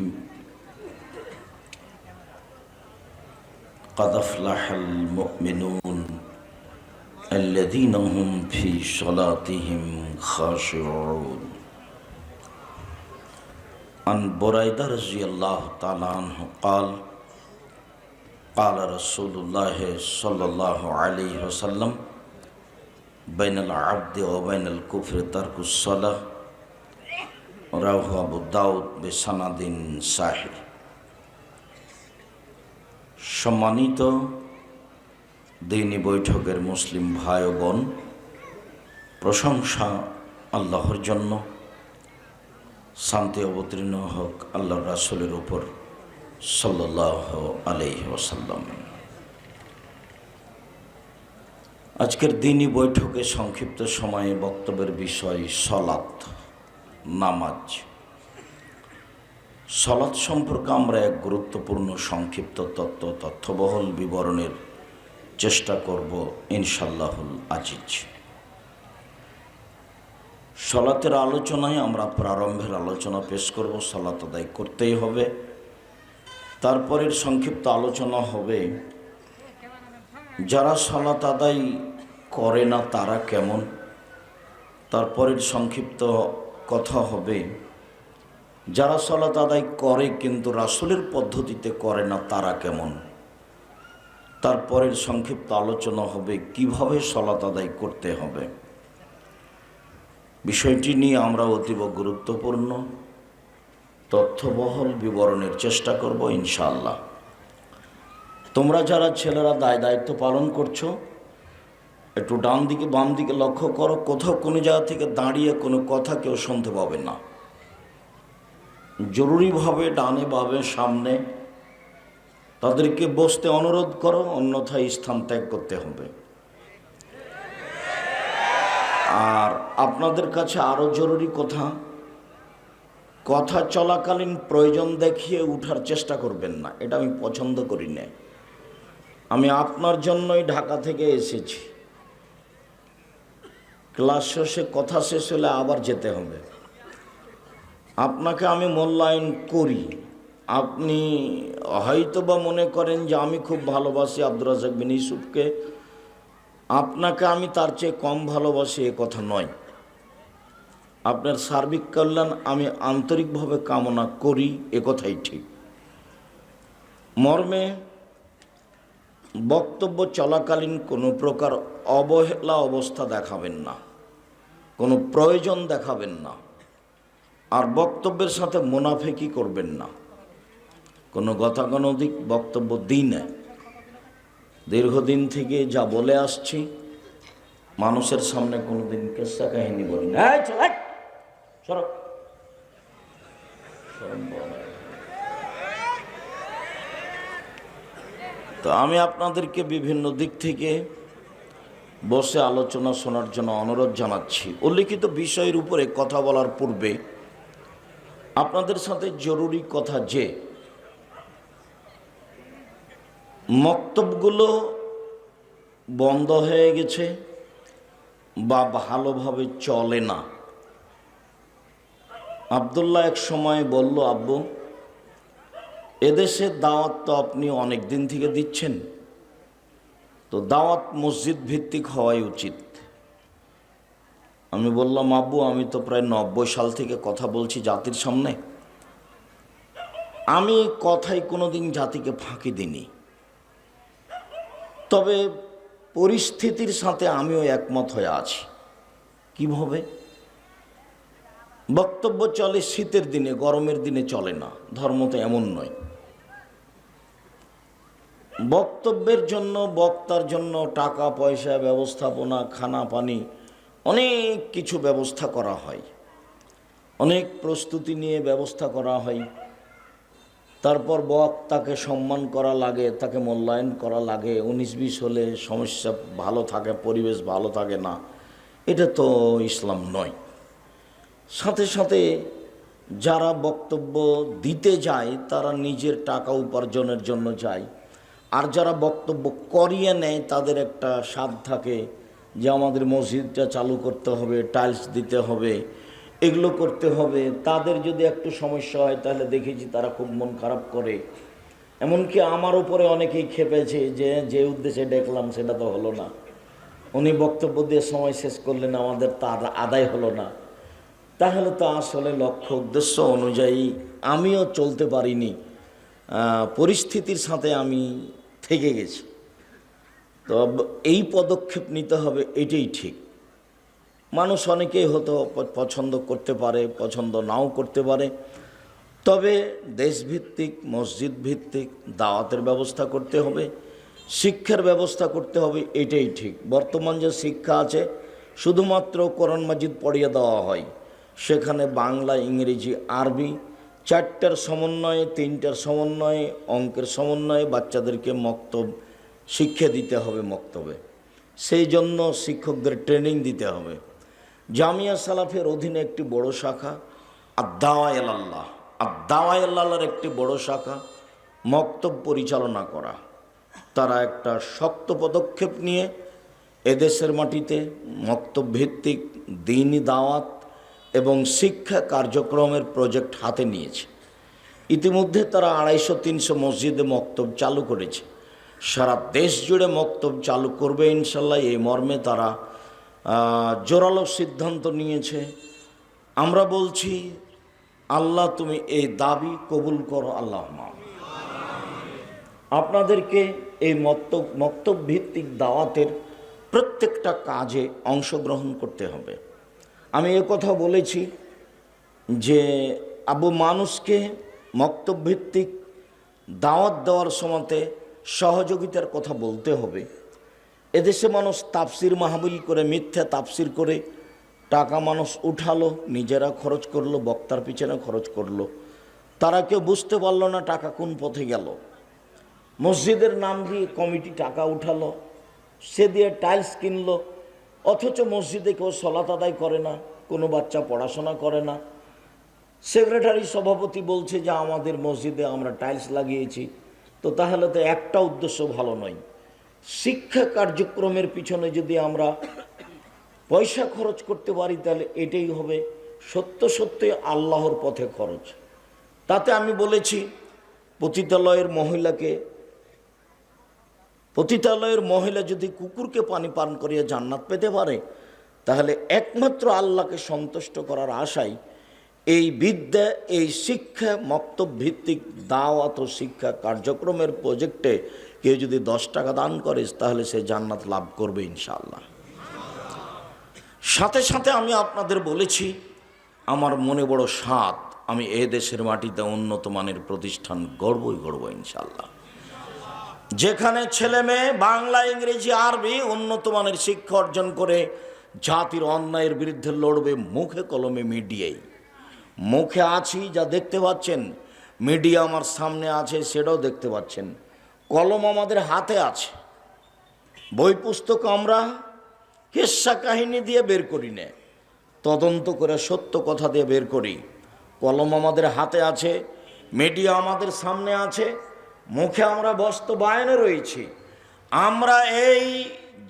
قد أفلح المؤمنون الذين هم في صلاتهم خاشعون. عن بريدة رضي الله تعالى عنه قال قال رسول الله صلى الله عليه وسلم بين العبد وبين الكفر ترك الصلاة، رواه أبو داود بسند صحيح. সম্মানিত দ্বীনি বৈঠকের মুসলিম ভাই ও বোন, প্রশংসা আল্লাহর জন্য, শান্তি অবতীর্ণ হোক আল্লাহর রাসূলের উপর সাল্লাল্লাহু আলাইহি ওয়াসাল্লাম। আজকের দ্বীনি বৈঠকে সংক্ষিপ্ত সময়ে বক্তব্যের বিষয় সালাত, নামাজ। সালাত সম্পর্কে আমরা এক গুরুত্বপূর্ণ সংক্ষিপ্ত তথ্যবহুল বিবরণের চেষ্টা করব ইনশাআল্লাহুল আজিজ। সালাতের আলোচনায় আমরা প্রারম্ভের আলোচনা পেশ করব, সালাত আদায় করতেই হবে। তারপরের সংক্ষিপ্ত আলোচনা হবে যারা সালাত আদায় করে না তারা কেমন। তারপরের সংক্ষিপ্ত কথা হবে যারা সালাত আদায় করে কিন্তু রাসূলের পদ্ধতিতে করে না তারা কেমন। তারপরের সংক্ষিপ্ত আলোচনা হবে কিভাবে সালাত আদায় করতে হবে। বিষয়টি নিয়ে আমরা অতীব গুরুত্বপূর্ণ তথ্যবহুল বিবরণের চেষ্টা করব ইনশাআল্লাহ। তোমরা যারা ছেলেরা দায়িত্ব পালন করছো, একটু ডান দিকে বাম দিকে লক্ষ্য করো, কোথাও কোনো জায়গা থেকে দাঁড়িয়ে কোনো কথা কেউ শুনতে পাবে না। জরুরিভাবে ডানে বামে সামনে তাদেরকে বসতে অনুরোধ করো, অন্যথায় স্থান ত্যাগ করতে হবে। আর আপনাদের কাছে আরও জরুরি কথা চলাকালীন প্রয়োজন দেখিয়ে উঠার চেষ্টা করবেন না, এটা আমি পছন্দ করি না। আমি আপনার জন্যই ঢাকা থেকে এসেছি, ক্লাস শেষে কথা শেষ হলে আবার যেতে হবে। আপনাকে আমি মূল্যায়ন করি। আপনি হয়তোবা মনে করেন যে আমি খুব ভালোবাসি আব্দুর রাজ্জাক বিন ইউসুফকে, আপনাকে আমি তার চেয়ে কম ভালোবাসি এ কথা নয়। আপনার সার্বিক কল্যাণ আমি আন্তরিকভাবে কামনা করি, এ কথাই ঠিক। মর্মে বক্তব্য চলাকালীন কোনো প্রকার অবহেলা অবস্থা দেখাবেন না, কোনো প্রয়োজন দেখাবেন না, আর বক্তব্যের সাথে মুনাফিকি করবেন না। কোনো গতাগণিক বক্তব্য দিই না, দীর্ঘদিন থেকে যা বলে আসছি, মানুষের সামনে কোনোদিন কেসা কাহিনী বলি না। তো আমি আপনাদেরকে বিভিন্ন দিক থেকে বসে আলোচনা শোনার জন্য অনুরোধ জানাচ্ছি। উল্লিখিত বিষয়ের উপরে কথা বলার পূর্বে আপনাদের সাথে জরুরি কথা যে মক্তবগুলো বন্ধ হয়ে গেছে বা ভালোভাবে চলে না। আব্দুল্লাহ এক সময় বলল, আব্বু এদেশে দাওয়াত তো আপনি অনেক দিন থেকে দিচ্ছেন, তো দাওয়াত মসজিদ ভিত্তিক হওয়াই উচিত। আমি বললাম, আব্বু আমি তো প্রায় 90 সাল থেকে কথা বলছি জাতির সামনে, আমি কথাই কোনোদিন জাতিকে ফাঁকি দিইনি। তবে পরিস্থিতির সাথে আমিও একমত হয়ে আছি। কিভাবে? বক্তব্য চলে শীতের দিনে, গরমের দিনে চলে না। ধর্ম তো এমন নয়। বক্তব্যের জন্য, বক্তার জন্য টাকা পয়সা, ব্যবস্থাপনা, খানা পানি, অনেক কিছু ব্যবস্থা করা হয়, অনেক প্রস্তুতি নিয়ে ব্যবস্থা করা হয়। তারপর বক্তাকে সম্মান করা লাগে, তাকে মূল্যায়ন করা লাগে। 19-20 হলে সমস্যা ভালো থাকে, পরিবেশ ভালো থাকে না। এটা তো ইসলাম নয়। সাথে সাথে যারা বক্তব্য দিতে যায় তারা নিজের টাকা উপার্জনের জন্য যায়, আর যারা বক্তব্য করিয়ে নেয় তাদের একটা স্বাদ থাকে যে আমাদের মসজিদটা চালু করতে হবে, টাইলস দিতে হবে, এগুলো করতে হবে। তাদের যদি একটু সমস্যা হয় তাহলে দেখেছি তারা খুব মন খারাপ করে। এমনকি আমার উপরে অনেকেই খেপেছে যে যে উদ্দেশ্যে ডেকলাম সেটা তো হলো না, উনি বক্তব্য দিয়ে সময় শেষ করলেন, আমাদের তার আদায় হলো না। তাহলে তো আসলে লক্ষ্য উদ্দেশ্য অনুযায়ী আমিও চলতে পারিনি, পরিস্থিতির সাথে আমি থেকে গেছি। তো এই পদক্ষেপ নিতে হবে, এটাই ঠিক। মানুষ অনেকেই হয়তো পছন্দ করতে পারে, পছন্দ নাও করতে পারে। তবে দেশভিত্তিক, মসজিদ ভিত্তিক দাওয়াতের ব্যবস্থা করতে হবে, শিক্ষার ব্যবস্থা করতে হবে, এটাই ঠিক। বর্তমান যে শিক্ষা আছে শুধুমাত্র কোরআন মাজিদ পড়িয়ে দেওয়া হয়, সেখানে বাংলা, ইংরেজি, আরবি 4টার সমন্বয়ে, 3টার সমন্বয়ে, অঙ্কের সমন্বয়ে বাচ্চাদেরকে মক্তব শিক্ষা দিতে হবে। মক্তবে সেই জন্য শিক্ষকদের ট্রেনিং দিতে হবে। জামিয়া সালাফের অধীনে একটি বড় শাখা আদ-দাওয়া ইলাল্লাহ, আদ-দাওয়া ইলাল্লাহর একটি বড় শাখা মক্তব পরিচালনা করা। তারা একটা শক্ত পদক্ষেপ নিয়ে এদেশের মাটিতে মক্তব ভিত্তিক দ্বীনি দাওয়াত এবং শিক্ষা কার্যক্রমের প্রজেক্ট হাতে নিয়েছে। ইতিমধ্যে তারা 250-300 মসজিদে মক্তব চালু করেছে। সারা দেশ জুড়ে মক্তব চালু করবে ইনশাল্লাহ, এই মর্মে তারা জোরালো সিদ্ধান্ত নিয়েছে। আমরা বলছি, আল্লাহ তুমি এই দাবি কবুল করো, আল্লাহ আপনাদেরকে এই মক্তব ভিত্তিক দাওয়াতের প্রত্যেকটা কাজে অংশগ্রহণ করতে হবে। আমি কথা বলেছি যে মানুষকে মক্তব ভিত্তিক দাওয়াত দেওয়ার সময়তে সহযোগিতার কথা বলতে হবে। এদেশে মানুষ তাফসির মাহফিল করে, মিথ্যা তাফসির করে টাকা মানুষ উঠালো, নিজেরা খরচ করলো, বক্তার পিছনে খরচ করলো, তারা কেউ বুঝতে পারলো না টাকা কোন পথে গেল। মসজিদের নাম দিয়ে কমিটি টাকা উঠালো, সে দিয়ে টাইলস কিনলো, অথচ মসজিদে কেউ সলাত আদায় করে না, কোনো বাচ্চা পড়াশোনা করে না। সেক্রেটারি, সভাপতি বলছে যে আমাদের মসজিদে আমরা টাইলস লাগিয়েছি। তো তাহলে তো একটা উদ্দেশ্য ভালো নয়। শিক্ষা কার্যক্রমের পিছনে যদি আমরা পয়সা খরচ করতে পারি তাহলে এটাই হবে সত্য সত্যই আল্লাহর পথে খরচ। তাতে আমি বলেছি, পতিতালয়ের মহিলা যদি কুকুরকে পানি পান করিয়ে জান্নাত পেতে পারে, তাহলে একমাত্র আল্লাহকে সন্তুষ্ট করার আশায় এই বিদ্যা, এই শিক্ষা, মক্তব ভিত্তিক দাওয়াত ও শিক্ষা কার্যক্রমের প্রজেক্টে কেউ যদি 10 টাকা দান করে তাহলে সে জান্নাত লাভ করবে ইনশাআল্লাহ। সাথে সাথে আমি আপনাদের বলেছি, আমার মনে বড় স্বাদ, আমি এ দেশের মাটিতে উন্নত মানের প্রতিষ্ঠান গড়বই গড়ব ইনশাআল্লাহ। যেখানে ছেলে মেয়ে বাংলা, ইংরেজি, আরবি উন্নত মানের শিক্ষা অর্জন করে জাতির অন্যায়ের বিরুদ্ধে লড়বে মুখে কলমে মিডিয়ায়। মুখে আছি যা দেখতে পাচ্ছেন, মিডিয়া আমার সামনে আছে সেটাও দেখতে পাচ্ছেন, কলম আমাদের হাতে আছে। বই পুস্তক আমরা কিস্সা কাহিনী দিয়ে বের করি না, তদন্ত করে সত্য কথা দিয়ে বের করি। কলম আমাদের হাতে আছে, মিডিয়া আমাদের সামনে আছে, মুখে আমরা বাস্তবায়নে রয়েছি। আমরা এই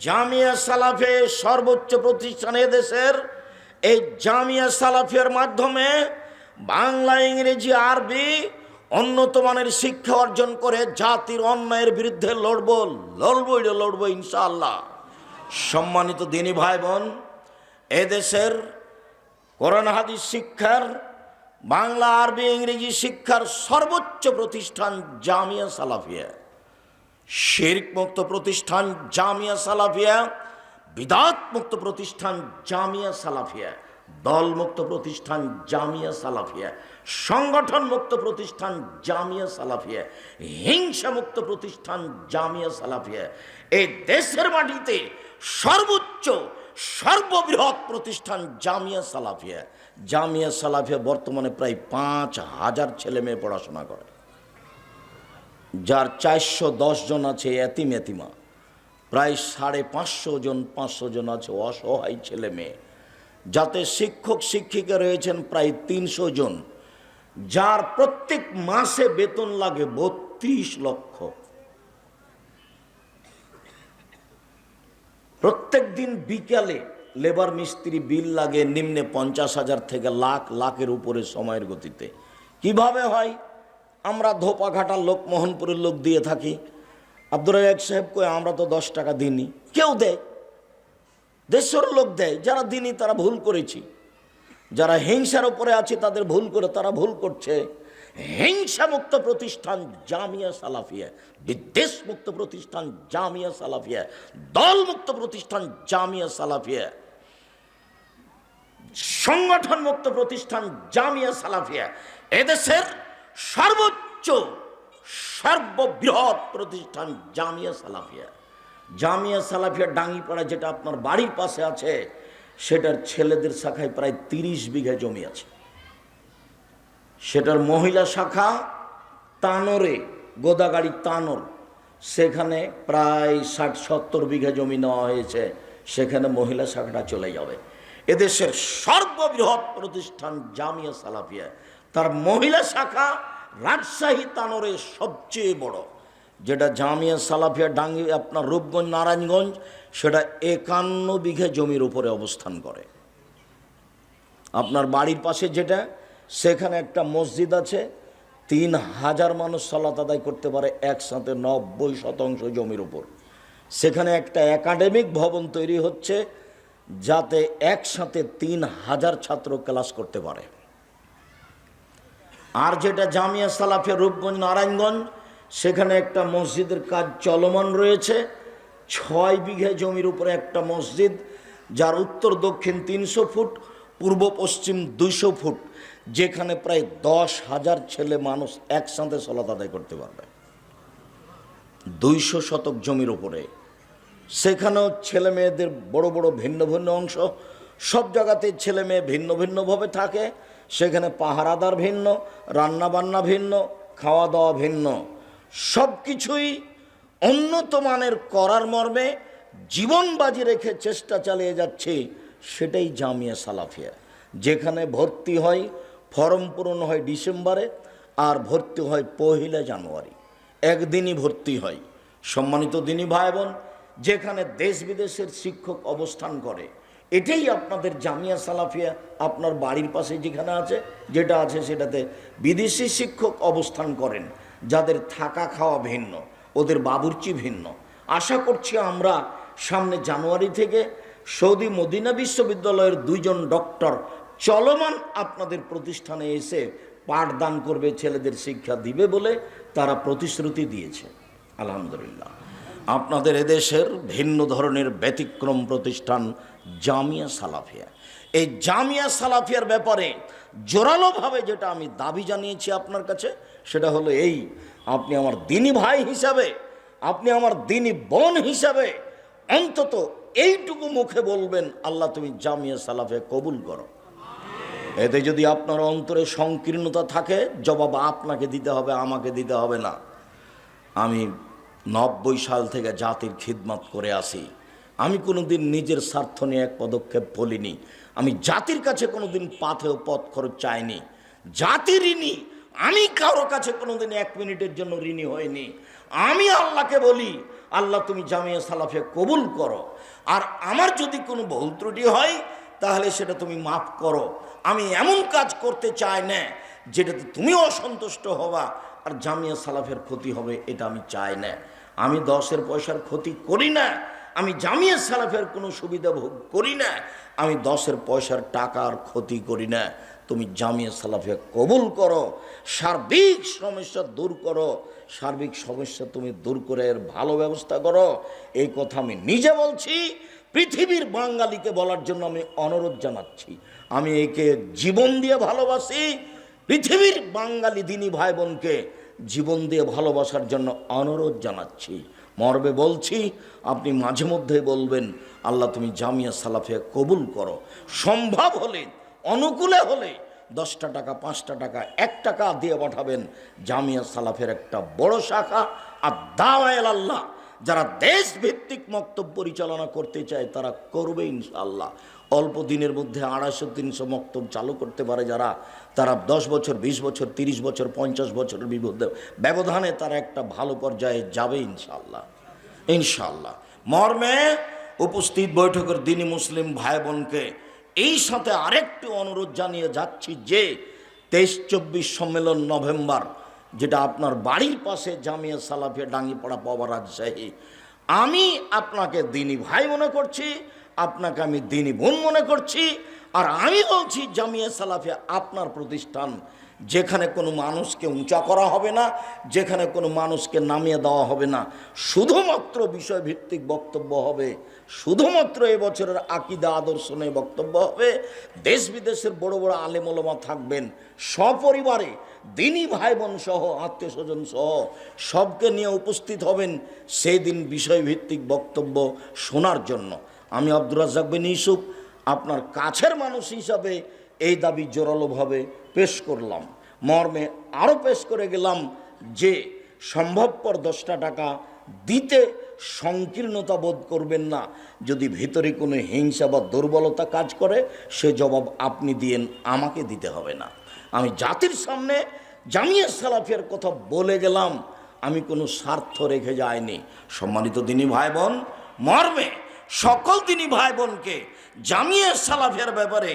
জামিয়া সালাফে সর্বোচ্চ প্রতিষ্ঠান দেশের এই জামিয়া সালাফের মাধ্যমে বাংলা, ইংরেজি, আরবি উন্নত মানের শিক্ষা অর্জন করে জাতির অন্যায়ের বিরুদ্ধে লড়বো ইনশাআল্লাহ। সম্মানিত দিনী ভাই বোন, এদেশের কোরআন হাদিস শিক্ষার, বাংলা, আরবি, ইংরেজি শিক্ষার সর্বোচ্চ প্রতিষ্ঠান জামিয়া সালাফিয়া। শিরক মুক্ত প্রতিষ্ঠান জামিয়া সালাফিয়া, বিদআত মুক্ত প্রতিষ্ঠান জামিয়া সালাফিয়া, দলমুক্ত প্রতিষ্ঠান জামিয়া সালাফিয়া, সংগঠন মুক্ত প্রতিষ্ঠান জামিয়া সালাফিয়া, হিংসা মুক্ত প্রতিষ্ঠান জামিয়া সালাফিয়া। এই দেশের মাটিতে সর্বোচ্চ সর্ববৃহৎ প্রতিষ্ঠান জামিয়া সালাফিয়া। জামিয়া সালাফিয়া বর্তমানে প্রায় 5,000 ছেলে মেয়ে পড়াশোনা করে, যার 410 জন আছে এতিম এতিমা, প্রায় 550 জন আছে অসহায় ছেলে মেয়ে, যাতে শিক্ষক শিক্ষিকা রয়েছেন প্রায় 300 জন, যার প্রত্যেক মাসে বেতন লাগে 32 লক্ষ। প্রত্যেক দিন বিকালে লেবার মিস্ত্রি বিল লাগে নিম্নে 50,000 থেকে লাখের উপরে সময়ের গতিতে। কিভাবে হয়? আমরা ধোপাঘাটার লোক, মোহনপুরের লোক দিয়ে থাকি। আব্দুর রাজ্জাক সাহেব কই আমরা তো 10 টাকা দিইনি। কেউ দেয়, দেশের লোক দেয়। যারা দিনই তারা ভুল করেছি, যারা হিংসার উপরে আছে তাদের ভুল করে তারা ভুল করছে। হিংসা মুক্ত প্রতিষ্ঠান জামিয়া সালাফিয়া, বিদ্বেষ মুক্ত প্রতিষ্ঠান জামিয়া সালাফিয়া, দল মুক্ত প্রতিষ্ঠান জামিয়া সালাফিয়া, সংগঠন মুক্ত প্রতিষ্ঠান জামিয়া সালাফিয়া। এদেশের সর্বোচ্চ সর্ববৃহৎ প্রতিষ্ঠান জামিয়া সালাফিয়া। জামিয়া সালাফিয়া ডাঙ্গিপাড়া, যেটা আপনার বাড়ির পাশে আছে, সেটার ছেলেদের শাখায় প্রায় 30 বিঘা জমি আছে। সেটার মহিলা শাখা তানোরে, গোদাগাড়ি তানোর, সেখানে প্রায় 60-70 বিঘা জমি নেওয়া হয়েছে। সেখানে মহিলা শাখাটা চলে যাবে। এদেশের সর্ববৃহৎ প্রতিষ্ঠান জামিয়া সালাফিয়া, তার মহিলা শাখা রাজশাহী তানোরে সবচেয়ে বড়। যেটা জামিয়া সালাফিয়া ডাঙ্গি আপনার রূপগঞ্জ, নারায়ণগঞ্জ, সেটা 51 বিঘা জমির উপরে অবস্থান করে। আপনার বাড়ির পাশে যেটা, সেখানে একটা মসজিদ আছে, 3000 মানুষ সালাত আদায় করতে পারে একসাথে 90% জমির উপর। সেখানে একটা একাডেমিক ভবন তৈরি হচ্ছে, যাতে একসাথে 3000 ছাত্র ক্লাস করতে পারে। আর যেটা জামিয়া সালাফিয়া রূপগঞ্জ, নারায়ণগঞ্জ, সেখানে একটা মসজিদের কাজ চলমান রয়েছে। 6 বিঘা জমির উপরে একটা মসজিদ, যার উত্তর দক্ষিণ 300 ফুট, পূর্ব পশ্চিম 200 ফুট, যেখানে প্রায় 10,000 ছেলে মানুষ একসাথে সালাত আদায় করতে পারবে। 200 শতক জমির উপরে। সেখানেও ছেলে মেয়েদের বড় বড় ভিন্ন ভিন্ন অংশ, সব জায়গাতে ছেলে মেয়ে ভিন্ন ভিন্নভাবে থাকে। সেখানে পাহারাদার ভিন্ন, রান্নাবান্না ভিন্ন, খাওয়া দাওয়া ভিন্ন, সব কিছুই উন্নত মানের করার মর্মে জীবন বাজি রেখে চেষ্টা চালিয়ে যাচ্ছে। সেটাই জামিয়া সালাফিয়া, যেখানে ভর্তি হয়, ফর্ম পূরণ হয় ডিসেম্বরে, আর ভর্তি হয় 1 জানুয়ারি, একদিনই ভর্তি হয়। সম্মানিত দিনী ভাই বোন, যেখানে দেশ বিদেশের শিক্ষক অবস্থান করে, এটাই আপনাদের জামিয়া সালাফিয়া। আপনার বাড়ির পাশে যেখানে আছে, যেটা আছে, সেটাতে বিদেশি শিক্ষক অবস্থান করেন, যাদের থাকা খাওয়া ভিন্ন, ওদের বাবুর্চি ভিন্ন। আশা করছি আমরা সামনে জানুয়ারি থেকে সৌদি মদিনা বিশ্ববিদ্যালয়ের 2 জন ডক্টর চলমান আপনাদের প্রতিষ্ঠানে এসে পাঠদান করবে, ছেলেদের শিক্ষা দিবে বলে তারা প্রতিশ্রুতি দিয়েছে। আলহামদুলিল্লাহ। আপনাদের এদেশের ভিন্ন ধরনের ব্যতিক্রম প্রতিষ্ঠান জামিয়া সালাফিয়া। এই জামিয়া সালাফিয়ার ব্যাপারে জোরালোভাবে যেটা আমি দাবি জানিয়েছি আপনার কাছে, সেটা হলো এই: আপনি আমার দিনী ভাই হিসাবে আপনি আমার দিনী বোন হিসাবে অন্তত এইটুকু মুখে বলবেন, আল্লাহ তুমি জামিয়া সালাফে কবুল করো। এতে যদি আপনার অন্তরে সংকীর্ণতা থাকে, জবাব আপনাকে দিতে হবে, আমাকে দিতে হবে না। আমি 90 সাল থেকে জাতির খিদমত করে আসি। আমি কোনোদিন নিজের স্বার্থ নিয়ে এক পদক্ষেপ বলিনি। আমি জাতির কাছে কোনোদিন পাথেও পথ খরচ চাইনি। জাতি ঋণী, আমি কারো কাছে কোনোদিন 1 মিনিটের জন্য ঋণী হইনি। আমি আল্লাহকে বলি, আল্লাহ তুমি জামিয়া সালাফে কবুল করো, আর আমার যদি কোনো ভুল ত্রুটি হয় তাহলে সেটা তুমি মাফ করো। আমি এমন কাজ করতে চাই না যেটাতে তুমি অসন্তুষ্ট হবা আর জামিয়া সালাফের ক্ষতি হবে, এটা আমি চাই না। আমি 10 পয়সার ক্ষতি করি না, আমি জামিয়া সালাফের কোনো সুবিধা ভোগ করি না, আমি 10 পয়সার টাকার ক্ষতি করি না। তুমি জামিয়া সালাফে কবুল করো, সার্বিক সমস্যা দূর করো, সার্বিক সমস্যা তুমি দূর করে এর ভালো ব্যবস্থা করো। এই কথা আমি নিজে বলছি, পৃথিবীর বাঙালিকে বলার জন্য আমি অনুরোধ জানাচ্ছি। আমি একে জীবন দিয়ে ভালোবাসি। পৃথিবীর বাঙালি দিনী ভাই বোনকে জীবন দিয়ে ভালোবাসার জন্য অনুরোধ জানাচ্ছি। মর্মে বলছি, আপনি মাঝে মধ্যে বলবেন, আল্লাহ তুমি জামিয়া সালাফে কবুল করো। সম্ভব হলে, অনুকূলে হলে 10 টাকা, 5 টাকা, 1 টাকা দিয়ে পাঠাবেন। জামিয়া সালাফের একটা বড় শাখা আর দাওয়ায়ে আল্লাহ যারা দেশভিত্তিক মক্তব পরিচালনা করতে চায় তারা করবে ইনশাআল্লাহ। অল্প দিনের মধ্যে 250-300 মক্তব চালু করতে পারে যারা, তারা 10 বছর, 20 বছর, 30 বছর, 50 বছরের ব্যবধানে তারা একটা ভালো পর্যায়ে যাবে ইনশাআল্লাহ। ইনশাআল্লাহ। মর্মে উপস্থিত বৈঠকের দিনী মুসলিম ভাই বোনকে এই সাথে আরেকটু অনুরোধ জানিয়ে যাচ্ছি যে 23-24 সম্মেলন নভেম্বর, যেটা আপনার বাড়ির পাশে জামিয়া সালাফিয়া ডাঙ্গিপাড়া পাওয়া রাজশাহী, আমি আপনাকে দিনী ভাই মনে করছি, আপনাকে আমি দিনী বোন মনে করছি। আর আমি বলছি জামিয়া সালাফিয়া আপনার প্রতিষ্ঠান, যেখানে কোনো মানুষকে উঁচা করা হবে না, যেখানে কোনো মানুষকে নামিয়ে দেওয়া হবে না, শুধুমাত্র বিষয়ভিত্তিক বক্তব্য হবে, শুধুমাত্র এবছরের আকীদা আদর্শ নিয়ে বক্তব্য হবে। দেশ বিদেশের বড় বড় আলেম ওলামা থাকবেন, সপরিবারে দিনী ভাই বোন সহ, আত্মীয় স্বজন সহ সবকে নিয়ে উপস্থিত হবেন সেই দিন বিষয়ভিত্তিক বক্তব্য শোনার জন্য। আমি আব্দুর রাজ্জাক বিন ইউসুফ আপনার কাছের মানুষ হিসাবে এই দাবি জোরালোভাবে পেশ করলাম। মর্মে আরও পেশ করে গেলাম যে সম্ভবপর 10 টাকা দিতে সংকীর্ণতা বোধ করবেন না। যদি ভিতরে কোনো হিংসা বা দুর্বলতা কাজ করে, সে জবাব আপনি দিয়েন, আমাকে দিতে হবে না। আমি জাতির সামনে জামিয়া সালাফিয়ার কথা বলে গেলাম, আমি কোনো স্বার্থ রেখে যাইনি। সম্মানিত দিনী ভাই বোন, মর্মে সকল দিনী ভাই বোনকে জামিয়া সালাফিয়ার ব্যাপারে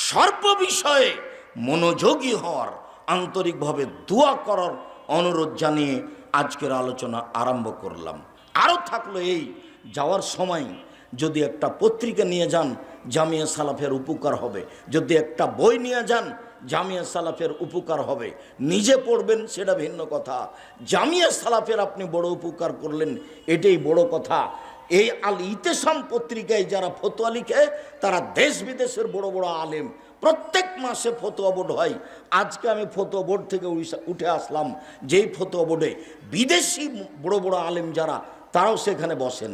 সর্ব বিষয়ে মনোযোগী হওয়ার, আন্তরিকভাবে দোয়া করার অনুরোধ জানিয়ে আজকের আলোচনা আরম্ভ করলাম। আরও থাকলো এই, যাওয়ার সময় যদি একটা পত্রিকা নিয়ে যান জামিয়া সালাফের উপকার হবে, যদি একটা বই নিয়ে যান জামিয়া সালাফের উপকার হবে। নিজে পড়বেন সেটা ভিন্ন কথা, জামিয়া সালাফের আপনি বড় উপকার করলেন এটাই বড় কথা। এই আল ইতেসাম পত্রিকায় যারা ফতোয়া লিখে তারা দেশ বিদেশের বড় বড় আলেম, প্রত্যেক মাসে ফতোয়া বোর্ড হয়। আজকে আমি ফতোয়া বোর্ড থেকে উঠে আসলাম, যেই ফতোয়া বোর্ডে বিদেশি বড় বড় আলেম যারা, তারাও সেখানে বসেন।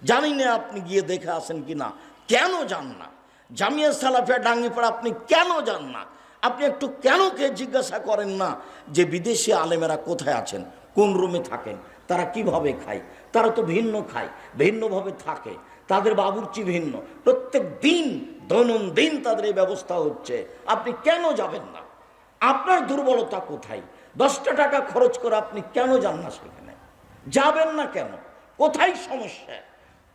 জানি না আপনি গিয়ে দেখে আসেন কি না, কেন যান না? জামিয়া সালাফিয়া ডাঙ্গিপাড়া আপনি কেন যান না? আপনি একটু কেন কে জিজ্ঞাসা করেন না যে বিদেশি আলেমেরা কোথায় আছেন, কোন রুমে থাকেন, তারা কিভাবে খায়? তারা তো ভিন্ন খায়, ভিন্নভাবে থাকে, তাদের বাবুর্চি ভিন্ন, প্রত্যেক দিন দৈনন্দিন তাদের এই ব্যবস্থা হচ্ছে। আপনি কেন যাবেন না? আপনার দুর্বলতা কোথায়? 10 টাকা খরচ করে আপনি কেন যান না সেখানে? যাবেন না কেন? কোথায় সমস্যা?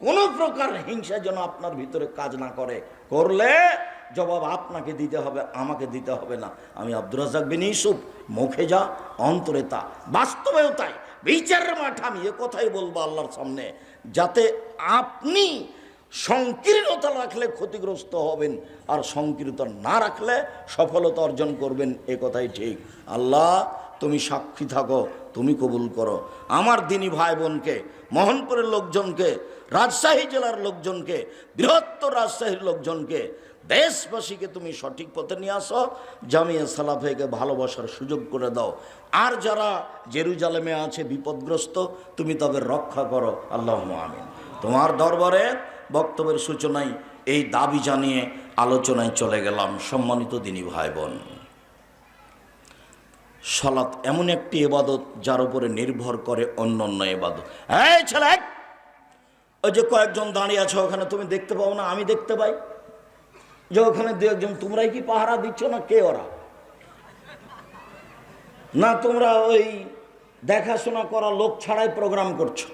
কোনো প্রকার হিংসা যেন আপনার ভিতরে কাজ না করে, করলে জবাব আপনাকে দিতে হবে, আমাকে দিতে হবে না। আমি আব্দুর রাজ্জাক বিন ইউসুফ, মুখে যা অন্তরে তা, বাস্তবেও তাই। বিচারের মাঠে আমি এ কথাই বলবো আল্লাহর সামনে, যাতে আপনি সংকীর্ণতা রাখলে ক্ষতিগ্রস্ত হবেন, আর সংকীর্ণতা না রাখলে সফলতা অর্জন করবেন, এ কথাই ঠিক। আল্লাহ তুমি সাক্ষী থাকো, তুমি কবুল করো। আমার দিনী ভাই বোনকে, মোহনপুরের লোকজনকে, রাজশাহী জেলার লোকজনকে, বৃহত্তর রাজশাহীর লোকজনকে দেশবাসীকে তুমি সঠিক পথে নিয়ে আসো, জামিয়া সালাফিয়াকে ভালোবাসার সুযোগ করে দাও। আর যারা জেরুজালেমে আছে বিপদগ্রস্ত, তুমি তাদের রক্ষা করো, আল্লাহুম্মা আমিন। তোমার দরবারে বক্তব্যের সূচনায় এই দাবি জানিয়ে আলোচনায় চলে গেলাম। সম্মানিত দিনী ভাই বোন, সালাত এমন একটি ইবাদত যার উপরে নির্ভর করে অন্যান্য ইবাদত। এই ছেলে, ওই যে কয়েকজন দাঁড়িয়ে আছে ওখানে, তুমি দেখতে পাও না? আমি দেখতে পাই যে ওখানে দু একজন। তোমরাই কি পাহারা দিচ্ছ না কে ওরা? না তোমরা ওই দেখাশোনা করা লোক ছাড়াই প্রোগ্রাম করছো?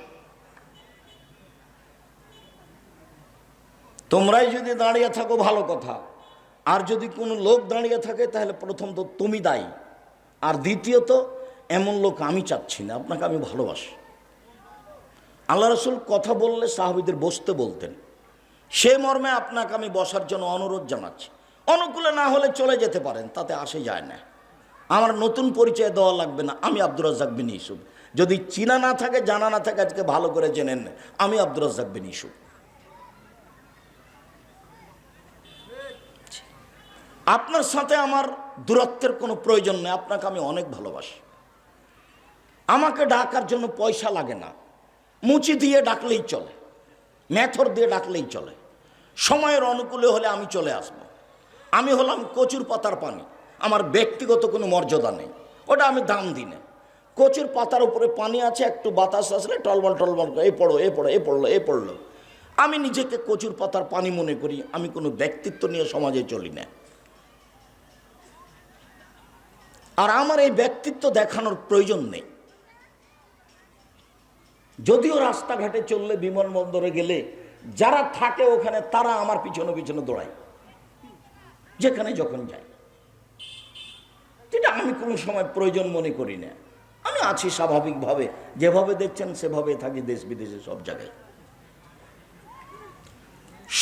তোমরাই যদি দাঁড়িয়ে থাকো ভালো কথা, আর যদি কোনো লোক দাঁড়িয়ে থাকে তাহলে প্রথম তো তুমি দায়ী, আর দ্বিতীয়ত এমন লোক আমি চাচ্ছি না। আপনাকে আমি ভালোবাসি। আল্লাহ রাসূল কথা বললে সাহাবীদের বসতে বলতেন, সে মর্মে আপনাকে আমি বসার জন্য অনুরোধ জানাচ্ছি। অনুকূলে না হলে চলে যেতে পারেন, তাতে আসে যায় না। আমার নতুন পরিচয় দেওয়া লাগবে না। আমি আব্দুর রাজ্জাক বিন ইউসুফ। যদি চিনা না থাকে, জানা না থাকে, আজকে ভালো করে জেনেন, আমি আব্দুর রাজ্জাক বিন ইউসুফ। আপনার সাথে আমার দূরত্বের কোনো প্রয়োজন নেই। আপনাকে আমি অনেক ভালোবাসি। আমাকে ডাকার জন্য পয়সা লাগে না, মুচি দিয়ে ডাকলেই চলে, মেথর দিয়ে ডাকলেই চলে। সময়ের অনুকূলে হলে আমি চলে আসব। আমি হলাম কচুর পাতার পানি, আমার ব্যক্তিগত কোনো মর্যাদা নেই, ওটা আমি দাম দিই না। কচুর পাতার উপরে পানি আছে, একটু বাতাস আসলে টলবল টলবল এ পড়ো এ পড়ো এ পড়লো এ পড়লো। আমি নিজেকে কচুর পাতার পানি মনে করি। আমি কোনো ব্যক্তিত্ব নিয়ে সমাজে চলি না। আর আমার এই ব্যক্তিত্ব দেখানোর প্রয়োজন নেই। যদিও রাস্তাঘাটে চললে, বিমানবন্দরে গেলে যারা থাকে ওখানে, তারা আমার পিছনে পিছনে দৌড়ায়, যেখানে যখন যাই। যেটা আমি কোনো সময় প্রয়োজন মনে করি না। আমি আছি স্বাভাবিকভাবে, যেভাবে দেখছেন সেভাবে থাকি, দেশ বিদেশে সব জায়গায়।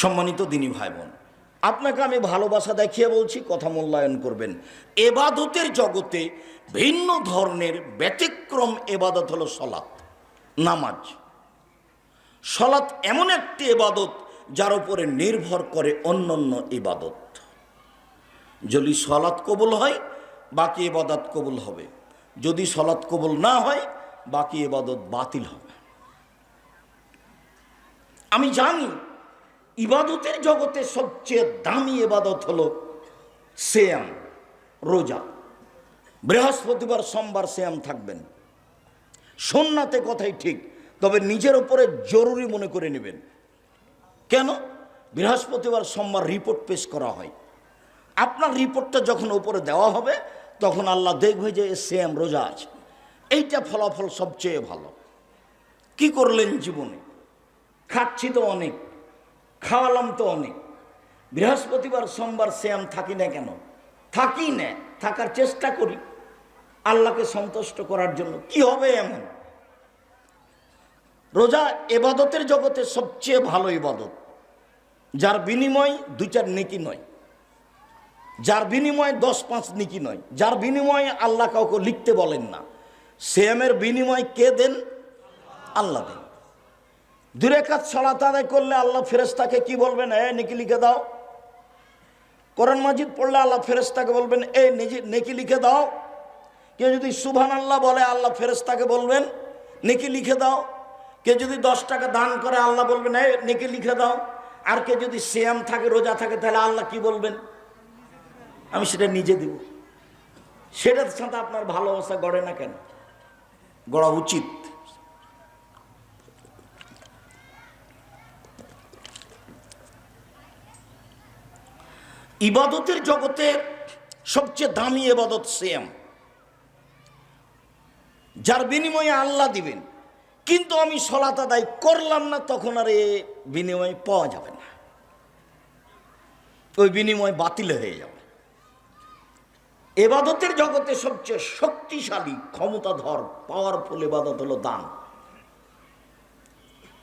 সম্মানিত দিনী ভাই বোন, আপনাকে আমি ভালোবাসা দেখিয়ে বলছি, কথা মূল্যায়ন করবেন। এবাদতের জগতে ভিন্ন ধরনের ব্যতিক্রম এবাদত হলো সলাত, নামাজ। সলাত এমন একটি ইবাদত যার উপরে নির্ভর করে অন্যান্য ইবাদত। যদি সলাত কবুল হয়, বাকি ইবাদত কবুল হবে। যদি সলাত কবুল না হয়, বাকি ইবাদত বাতিল হবে। আমি জানি ইবাদতের জগতে সবচেয়ে দামি ইবাদত হলো সিয়াম, রোজা। বৃহস্পতিবার সোমবার সিয়াম থাকবেন। সুন্নাতে কথাই ঠিক, তবে নিজের উপরে জরুরি মনে করে নেবেন। কেন? বৃহস্পতিবার সোমবার রিপোর্ট পেশ করা হয়। আপনার রিপোর্টটা যখন উপরে দেওয়া হবে, তখন আল্লাহ দেখবে যে সিয়াম, রোজা আছে। এইটা ফলাফল সবচেয়ে ভালো। কি করলেন জীবনে? খাচ্ছি তো অনেক, খাওয়ালাম তো অনেক। বৃহস্পতিবার সোমবার সিয়াম থাকি না কেন? থাকি না, থাকার চেষ্টা করি আল্লাহকে সন্তুষ্ট করার জন্য। কি হবে এমন? রোজা ইবাদতের জগতে সবচেয়ে ভালো ইবাদত, যার বিনিময় 2-4 নেকি নয়, যার বিনিময়ে 10-5 নেকি নয়, যার বিনিময়ে আল্লাহ কাউকে লিখতে বলেন না। সিয়ামের বিনিময় কে দেন? আল্লাহ দেন। 2 রাকাত সালাত আদায় করলে আল্লাহ ফেরেশতাকে কি বলবেন? এ নেকি লিখে দাও। কোরআন মাজিদ পড়লে আল্লাহ ফেরেশতাকে বলবেন, এ নেকি লিখে দাও। কেউ যদি সুবহানাল্লাহ বলে, আল্লাহ ফেরেশতাকে বলবেন নেকি লিখে দাও। কেউ যদি 10 টাকা দান করে, আল্লাহ বলবেন এ নেকি লিখে দাও। আর কেউ যদি সিয়াম থাকে, রোজা থাকে, তাহলে আল্লাহ কি বলবেন? আমি সেটা নিজে দিব। সেটার সাথে আপনার ভালোবাসা গড়ে না কেন? গড়া উচিত। ইবাদতের জগতে সবচেয়ে দামি ইবাদত সিয়াম, যার বিনিময়ে আল্লাহ দিবেন। কিন্তু আমি সালাত আদায় করলাম না, তখন আর এ বিনিময় পাওয়া যাবে না, ওই বিনিময় বাতিল হয়ে যাবে। ইবাদতের জগতে সবচেয়ে শক্তিশালী, ক্ষমতাধর, পাওয়ারফুল ইবাদত হলো দান।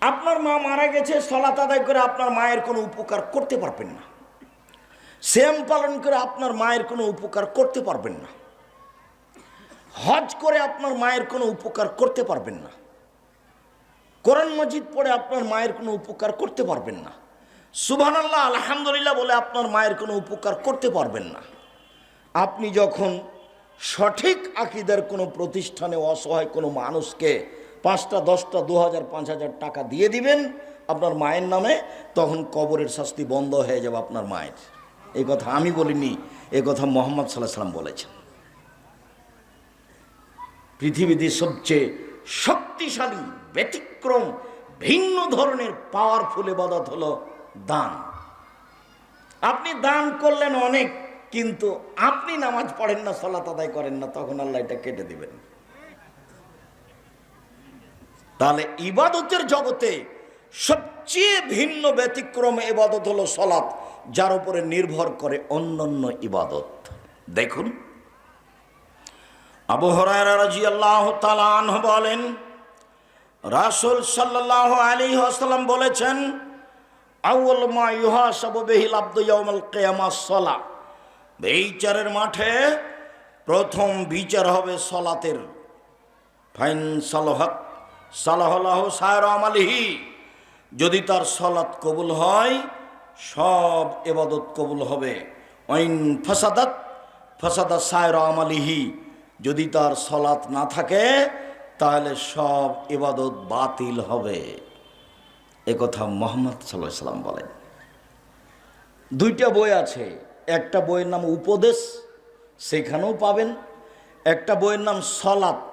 আপনার মা মারা গেছে, সালাত আদায় করে আপনার মায়ের কোনো উপকার করতে পারবেন না। সিয়াম পালন করে আপনার মায়ের কোনো উপকার করতে পারবেন না। হজ করে আপনার মায়ের কোনো উপকার করতে পারবেন না। কোরআন মাজিদ পড়ে আপনার মায়ের কোনো উপকার করতে পারবেন না। সুবহানাল্লাহ আলহামদুলিল্লাহ বলে আপনার মায়ের কোনো উপকার করতে পারবেন না। আপনি যখন সঠিক আকীদার কোনো প্রতিষ্ঠানে অসহায় কোনো মানুষকে 5টা 10টা 2000 5000 টাকা দিয়ে দিবেন আপনার মায়ের নামে, তখন কবরের শাস্তি বন্ধ হয়ে যাবে আপনার মায়ের। এই কথা আমি বলিনি, এই কথা মুহাম্মদ সাল্লাল্লাহু আলাইহি ওয়াসাল্লাম বলেছেন। পৃথিবীতে সবচেয়ে শক্তিশালী, ব্যতিক্রম, ভিন্ন ধরনের পাওয়ারফুল ইবাদত হলো দান। আপনি দান করলেন অনেক, কিন্তু আপনি নামাজ পড়েন না, সালাত আদায় করেন না, তখন আল্লাহ এটা কেটে দিবেন। তাহলে ইবাদতের জগতে সবচেয়ে ভিন্ন ব্যতিক্রম ইবাদত হলো সালাত, যার উপরে নির্ভর করে অন্যান্য ইবাদত। দেখুন, আবু হুরায়রা রাদিয়াল্লাহু তাআলা আনহু বলেন, রাসূল সাল্লাল্লাহু আলাইহি ওয়াসাল্লাম বলেছেন, আউয়াল মা ইউহাসাবু বিহিল আবদু ইয়াউমাল কিয়ামাহ সালাহ। বিচারের মাঠে প্রথম বিচার হবে সালাতের। ফাইন সালাহাত সালাহু সায়রা আমালিহি, যদি তার সালাত কবুল হয় সব ইবাদত কবুল হবে। ওয়াইন ফাসাদাত ফাসাদা সায়রা আমালিহি, যদি তার সালাত না থাকে তাহলে সব ইবাদত বাতিল হবে। একথা মুহাম্মদ সাল্লাল্লাহু আলাইহি ওয়াসাল্লাম বলেন। 2টা বই আছে, একটা বইয়ের নাম উপদেশ, সেখানেও পাবেন। একটা বইয়ের নাম সালাত,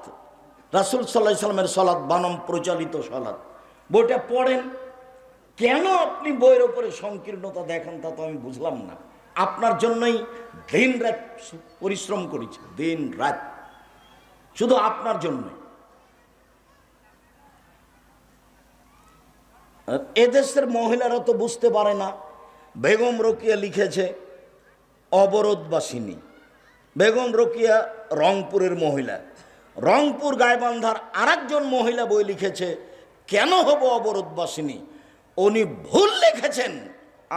রাসূল সাল্লাল্লাহু আলাইহি ওয়াসাল্লামের সালাত বানাম প্রচলিত সালাত। বইটা পড়েন। কেন আপনি বইয়ের উপরে সংকীর্ণতা দেখান তা তো আমি বুঝলাম না। আপনার জন্যই দিন রাত পরিশ্রম করেছি, দিন রাত, শুধু আপনার জন্যই। এদেশের মহিলারা তো বুঝতে পারে না। বেগম রোকেয়া লিখেছে অবরোধবাসিনী। বেগম রোকেয়া রংপুরের মহিলা। রংপুর গাইবান্ধার আরেকজন মহিলা বই লিখেছে কেন হব অবরোধবাসিনী। উনি ভুল লিখেছেন,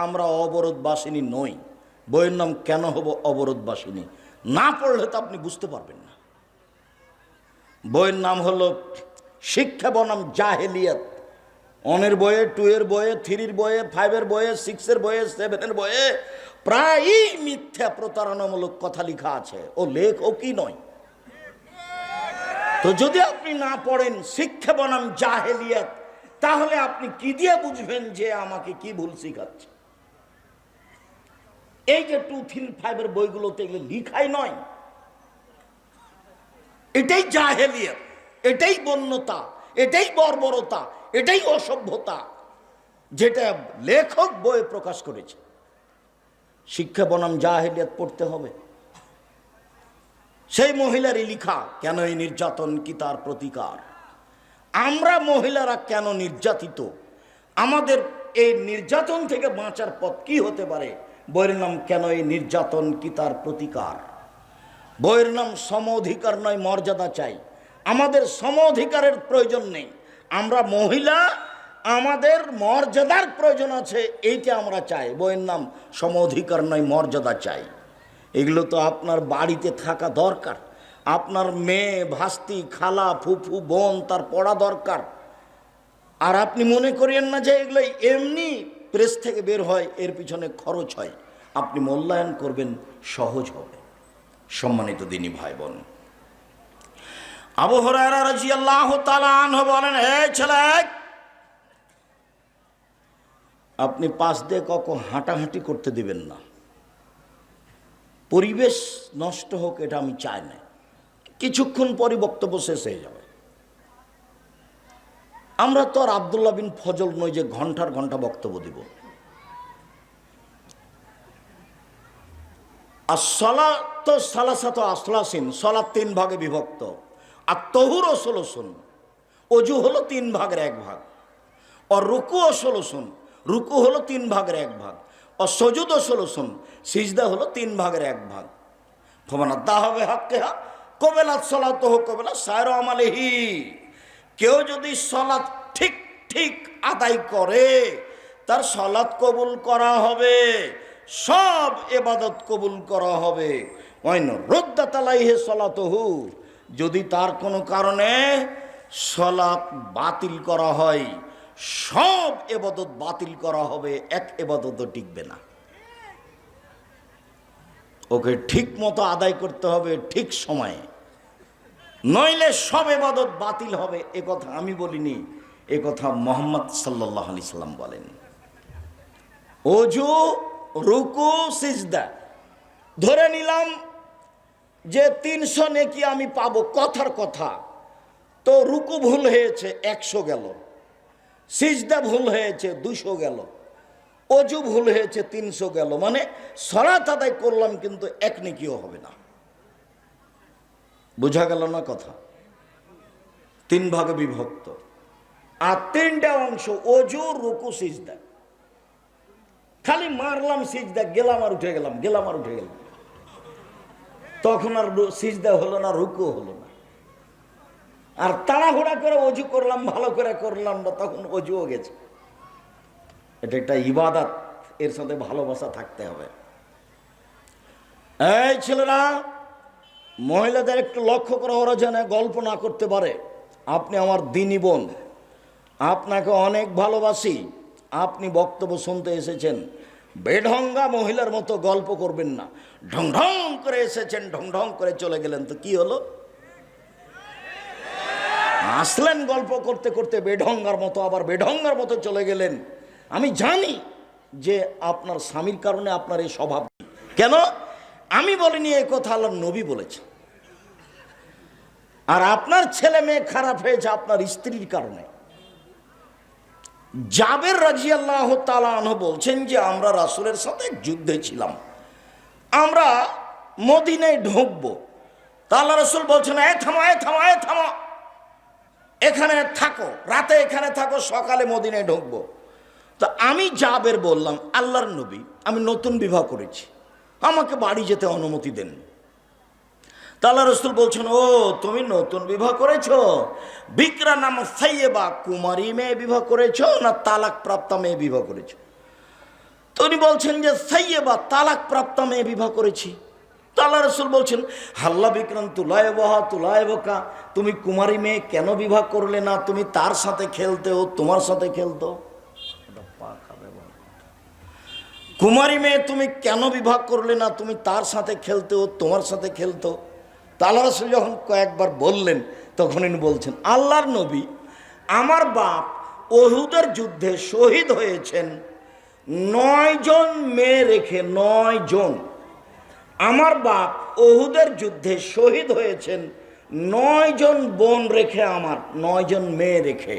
আমরা অবরোধবাসিনী নই। বইয়ের নাম কেন হব অবরোধবাসিনী। না পড়লে তো আপনি বুঝতে পারবেন না। বইয়ের নাম হলো শিক্ষা বনাম জাহেলিয়াত। 1 বইয়ে, 2 বইয়ে, 3 বইয়ে, 5 বইয়ে, 6 বইয়ে, 7 বইয়ে প্রায়ই মিথ্যা প্রতারণামূলক কথা লেখা আছে। ও লেখকই নয়। তো যদি আপনি না পড়েন শিক্ষা বনাম জাহেলিয়াত, তাহলে আপনি কি দিয়ে বুঝবেন যে আমাকে কি ভুল শিখাচ্ছে? এই যে 2, 3, 5 বইগুলোতে এগুলো লিখাই নয়। এটাই জাহেলিয়াত, এটাই বন্যতা, এটাই বর্বরতা, এটাই অসভ্যতা, যেটা লেখক বইয়ে প্রকাশ করেছে। শিক্ষা বনাম জাহেলিয়াত পড়তে হবে। সেই মহিলারই লিখা কেন এই নির্যাতন কি তার প্রতিকার। আমরা মহিলারা কেন নির্যাতিত, আমাদের এই নির্যাতন থেকে বাঁচার পথ কি হতে পারে। বইয়ের নাম কেন এই নির্যাতন কি তার প্রতিকার। বইয়ের নাম সম অধিকার নয়, মর্যাদা চাই। আমাদের সম অধিকারের প্রয়োজন নেই। আমরা মহিলা, আমাদের মর্যাদার প্রয়োজন আছে, এইটা আমরা চাই। বইয়ের নাম সম অধিকার নয়, মর্যাদা চাই। এগুলো তো আপনার বাড়িতে থাকা দরকার। আপনার মেয়ে, ভাস্তি, খালা, ফুফু, বোন, তার পড়া দরকার। আর আপনি মনে করেন না যে এগুলো এমনি প্রেস থেকে বের হয়, এর পিছনে খরচ হয়। আপনি মূল্যায়ন করবেন, সহজ হবে। সম্মানিত দিনী ভাই বোন, আবু হুরায়রা রাদিয়াল্লাহু তাআলা আনহু বলেন, হে ছেলে, আপনি পাশ দিয়ে কখন হাঁটাহাঁটি করতে দিবেন না। পরিবেশ নষ্ট হোক এটা আমি চাই না। কিছুক্ষণ পরই বক্তব্য শেষ হয়ে যাবে। আমরা তো আর আব্দুল্লাহ বিন ফজল নই যে ঘন্টার ঘন্টা বক্তব্য দিব। আর সালাত সালাসাত আসলাসিন, সালাত 3 ভাগে বিভক্ত। আর তহুর ও 16 অজু হলো 3 ভাগের 1 ভাগ। আর রুকু ও 16, রুকু হলো 3 ভাগের 1 ভাগ। আর সজুদ ও 16, সিজদা হলো 3 ভাগের 1 ভাগ। ফমানা দাহাবে হাক্কেহা কবেলাত সালাত হোক কবেলা সায়রা আমালিহি। কেউ যদি সালাত ঠিক ঠিক আদায় করে তার সালাত কবুল করা হবে, সব ইবাদত কবুল করা হবে। ওয়াইন রদ্দাত আলাইহি সালাতুহু, যদি তার কোনো কারণে সালাত বাতিল করা হয়, সব ইবাদত বাতিল করা হবে, এক ইবাদতও টিকবে না। ওকে ঠিক মতো আদায় করতে হবে ঠিক সময়ে, নইলে সব ইবাদত বাতিল হবে। এ কথা আমি বলিনি, এ কথা মুহাম্মদ সাল্লাল্লাহু আলাইহি সাল্লাম বলেন। ওযু, রুকু, সিজদা ধরে নিলাম যে 300 নেকি আমি পাবো, কথার কথা। তো রুকু ভুল হয়েছে 100 গেল, সিজদা ভুল হয়েছে 200 গেল, ওযু ভুল হয়েছে 300 গেল। মানে সালাত আদায় করলাম কিন্তু এক নেকিও হবে না। বোঝা গেল না কথা? 3 ভাগে বিভক্ত, আর 3টা অংশ ওযু, রুকু, সিজদা। খালি মারলাম সিজদা, গেলাম আর উঠে গেলাম, গেলাম আর উঠে গেলাম, তখন আর সিজদা হলো না, রুকু হলো না। আর তাড়াহুড়া করে ওযু করলাম, ভালো করে করলাম না, তখন ওযুও গেছে। এটা একটা ইবাদত, এর সাথে ভালোবাসা থাকতে হবে। এই ছেলেরা, মহিলাদের একটু লক্ষ্য করা, ওরা যেন গল্প না করতে পারে। আপনি আমার দিনী বোন, আপনাকে অনেক ভালোবাসি, আপনি বক্তব্য শুনতে এসেছেন, বেঢঙ্গা মহিলার মতো গল্প করবেন না। ঢং ঢং করে এসেছেন, ঢং ঢং করে চলে গেলেন, তো কি হলো? আসলেন গল্প করতে করতে বেঢঙ্গার মতো, আবার বেঢঙ্গার মতো চলে গেলেন। আমি জানি যে আপনার স্বামীর কারণে আপনার এই স্বভাব। কেন? আমি বলিনি, এই কথা আল্লাহর নবী বলেছে। আর আপনার ছেলে মেয়ে খারাপ হয়েছে আপনার স্ত্রীর কারণে। জাবের রাদিয়াল্লাহু তাআলা আনহু বলছেন যে আমরা রাসূলের সাথে যুদ্ধে ছিলাম, আমরা মদিনায় ঢুকবো। তা আল্লাহ রাসূল বলছেন, এ থামো, এ থামো, এ থামো, এখানে থাকো, রাতে এখানে থাকো, সকালে মদিনায় ঢুকবো। তো আমি জাবের বললাম, আল্লাহর নবী, আমি নতুন বিবাহ করেছি, আমাকে বাড়ি যেতে অনুমতি দেন। তা আল্লাহ রাসূল বলছেন, ও তুমি নতুন বিবাহ করেছো, বিকরা নাম সাইয়েবা, কুমারী মেয়ে বিবাহ করেছো না তালাক প্রাপ্তা মেয়ে বিবাহ করেছো? তো উনি বলছেন যে সাইয়েবা, তালাক প্রাপ্তা মেয়ে বিবাহ করেছি। তা আল্লাহ রাসূল বলছেন, হাল্লা বিক্রান তুলায়বহা তুলায়বকা, তুমি কুমারী মেয়ে কেন বিবাহ করলে না? তুমি তার সাথে খেলতেও, তোমার সাথে খেলতো। কুমারী মেয়ে তুমি কেন বিবাহ করলে না? তুমি তার সাথে খেলতেও, তোমার সাথে খেলতো। তা আল্লাহ রাসূল যখন কয়েকবার বললেন, তখন ইনি বলছেন, আল্লাহর নবী, আমার বাপ উহুদের যুদ্ধে শহীদ হয়েছেন 9 জন মেয়ে রেখে, 9 জন। আমার বাপ উহুদের যুদ্ধে শহীদ হয়েছেন 9 জন বোন রেখে, আমার 9 জন মেয়ে রেখে।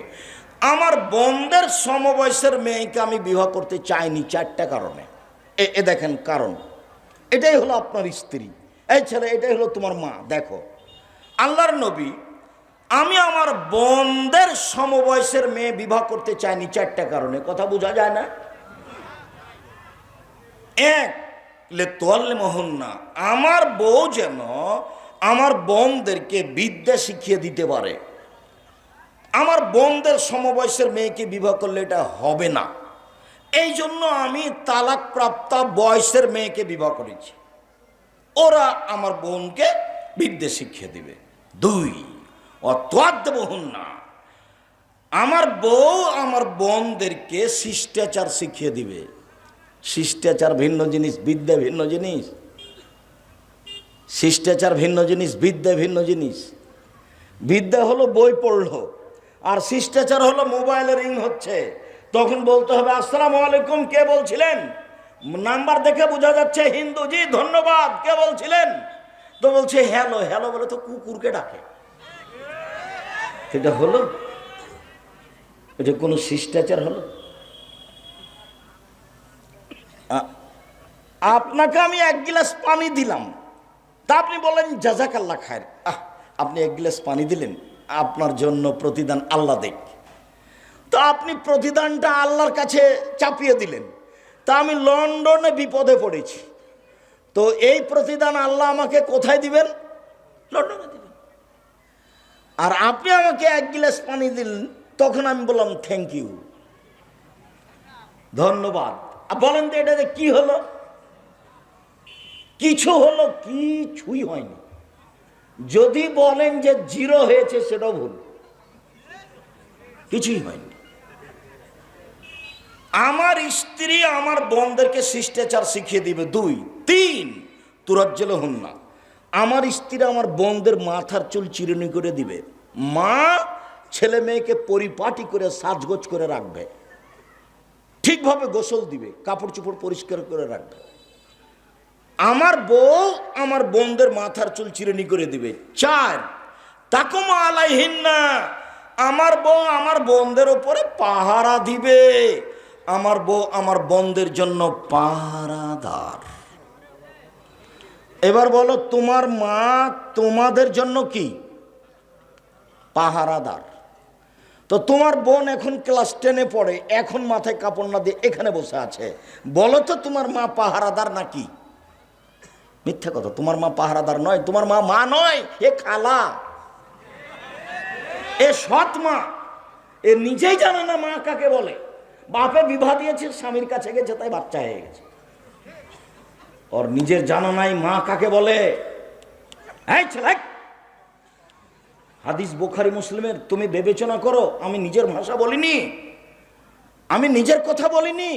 আমার বোনদের সমবয়সের মেয়েকে আমি বিবাহ করতে চাইনি 4টা কারণে। এ দেখেন কারণ, এটাই হলো আপনার স্ত্রী। এই ছেলে, এটাই হলো তোমার মা। দেখো, আল্লাহর নবী, আমি আমার বোনদের সমবয়সের মেয়ে বিবাহ করতে চাইনি 4টা কারণে। কথা বোঝা যায় না? এক, লেতোয়াল্লিমহুন্না, আমার বউ যেন আমার বোনদেরকে বিদ্যা শিখিয়ে দিতে পারে। আমার বোনদের সমবয়সের মেয়েকে বিবাহ করলে এটা হবে না, এই জন্য আমি তালাক প্রাপ্তা বয়সের মেয়েকে বিবাহ করেছি, ওরা আমার বোনকে বিদ্যা শিখিয়ে দিবে। 2, অতোয়াদ্দবহুন্না, আমার বউ আমার বোনদেরকে শিষ্টাচার শিখিয়ে দিবে। শিষ্টাচার ভিন্ন জিনিস, বিদ্যা ভিন্ন জিনিস। শিষ্টাচার ভিন্ন জিনিস, বিদ্যা ভিন্ন জিনিস। বিদ্যা হলো বই পড়লো, আর শিষ্টাচার হলো মোবাইলে রিং হচ্ছে, তখন বলতে হবে আসসালামু আলাইকুম, কে বলছিলেন? নাম্বার দেখে বোঝা যাচ্ছে হিন্দু, জি ধন্যবাদ, কে বলছিলেন? তো বলছে হ্যালো। হ্যালো বলে তো কুকুরকে ডাকে, এটা হলো? এটা কোনো শিষ্টাচার হলো? আপনাকে আমি 1 গ্লাস পানি দিলাম, তা আপনি বলেন জাযাকাল্লাহ খায়ের। আপনি 1 গ্লাস পানি দিলেন, আপনার জন্য প্রতিদান আল্লাহ দেখ। তো আপনি প্রতিদানটা আল্লাহর কাছে চাপিয়ে দিলেন। তা আমি লন্ডনে বিপদে পড়েছি, তো এই প্রতিদান আল্লাহ আমাকে কোথায় দিবেন? লন্ডনে দিবেন। আর আপনি আমাকে 1 গ্লাস পানি দিলেন, তখন আমি বললাম থ্যাংক ইউ, ধন্যবাদ। বলেন তো এটাতে কি হলো? কিছু হলো? কিছুই হয়নি। যদি বলেন যে 0 হয়েছে, সেটাও ভুল, কিছুই হয়নি। আমার স্ত্রী আমার বোনদেরকে শিষ্টাচার শিখিয়ে দিবে। 2, 3 তুরাজ্জেল হন না, আমার স্ত্রী আমার বোনদের মাথার চুল চিরুনি করে দিবে। মা ছেলে মেয়েকে পরিপাটি করে সাজগোজ করে রাখবে, ঠিকভাবে গোসল দিবে, কাপড় চোপড় পরিষ্কার করে রাখবে। আমার বউ আমার বোনদের মাথার চুল চিরুনি করে দিবে। 4 তাকুমা আলাইহিন্না, আমার বউ আমার বোনদের উপরে পাহারা দিবে। আমার বউ আমার বোনদের জন্য পাহারাদার। এবার বলো, তোমার মা তোমাদের জন্য কি? পাহারাদার। তো তোমার বোন এখন ক্লাস 10-এ পড়ে, এখন মাথায় কাপড় না দিয়ে এখানে বসে আছে, বলো তো তোমার মা পাহারাদার নাকি? মিথ্যা কথা, তোমার মা পাহারাদার নয়, তোমার মা মা নয়, এ খালা, এ সৎ মা। এ নিজেই জানে না মা কাকে বলে। বাপে বিবাহ দিয়েছে, স্বামীর কাছে গেছে, তাই বাচ্চা হয়ে গেছে। ওর নিজের জানা নাই মা কাকে বলে। এই ছেলে, হাদিস বুখারী মুসলিমের, তুমি বিবেচনা করো, আমি নিজের ভাষা বলিনি, আমি নিজের কথা বলিনি।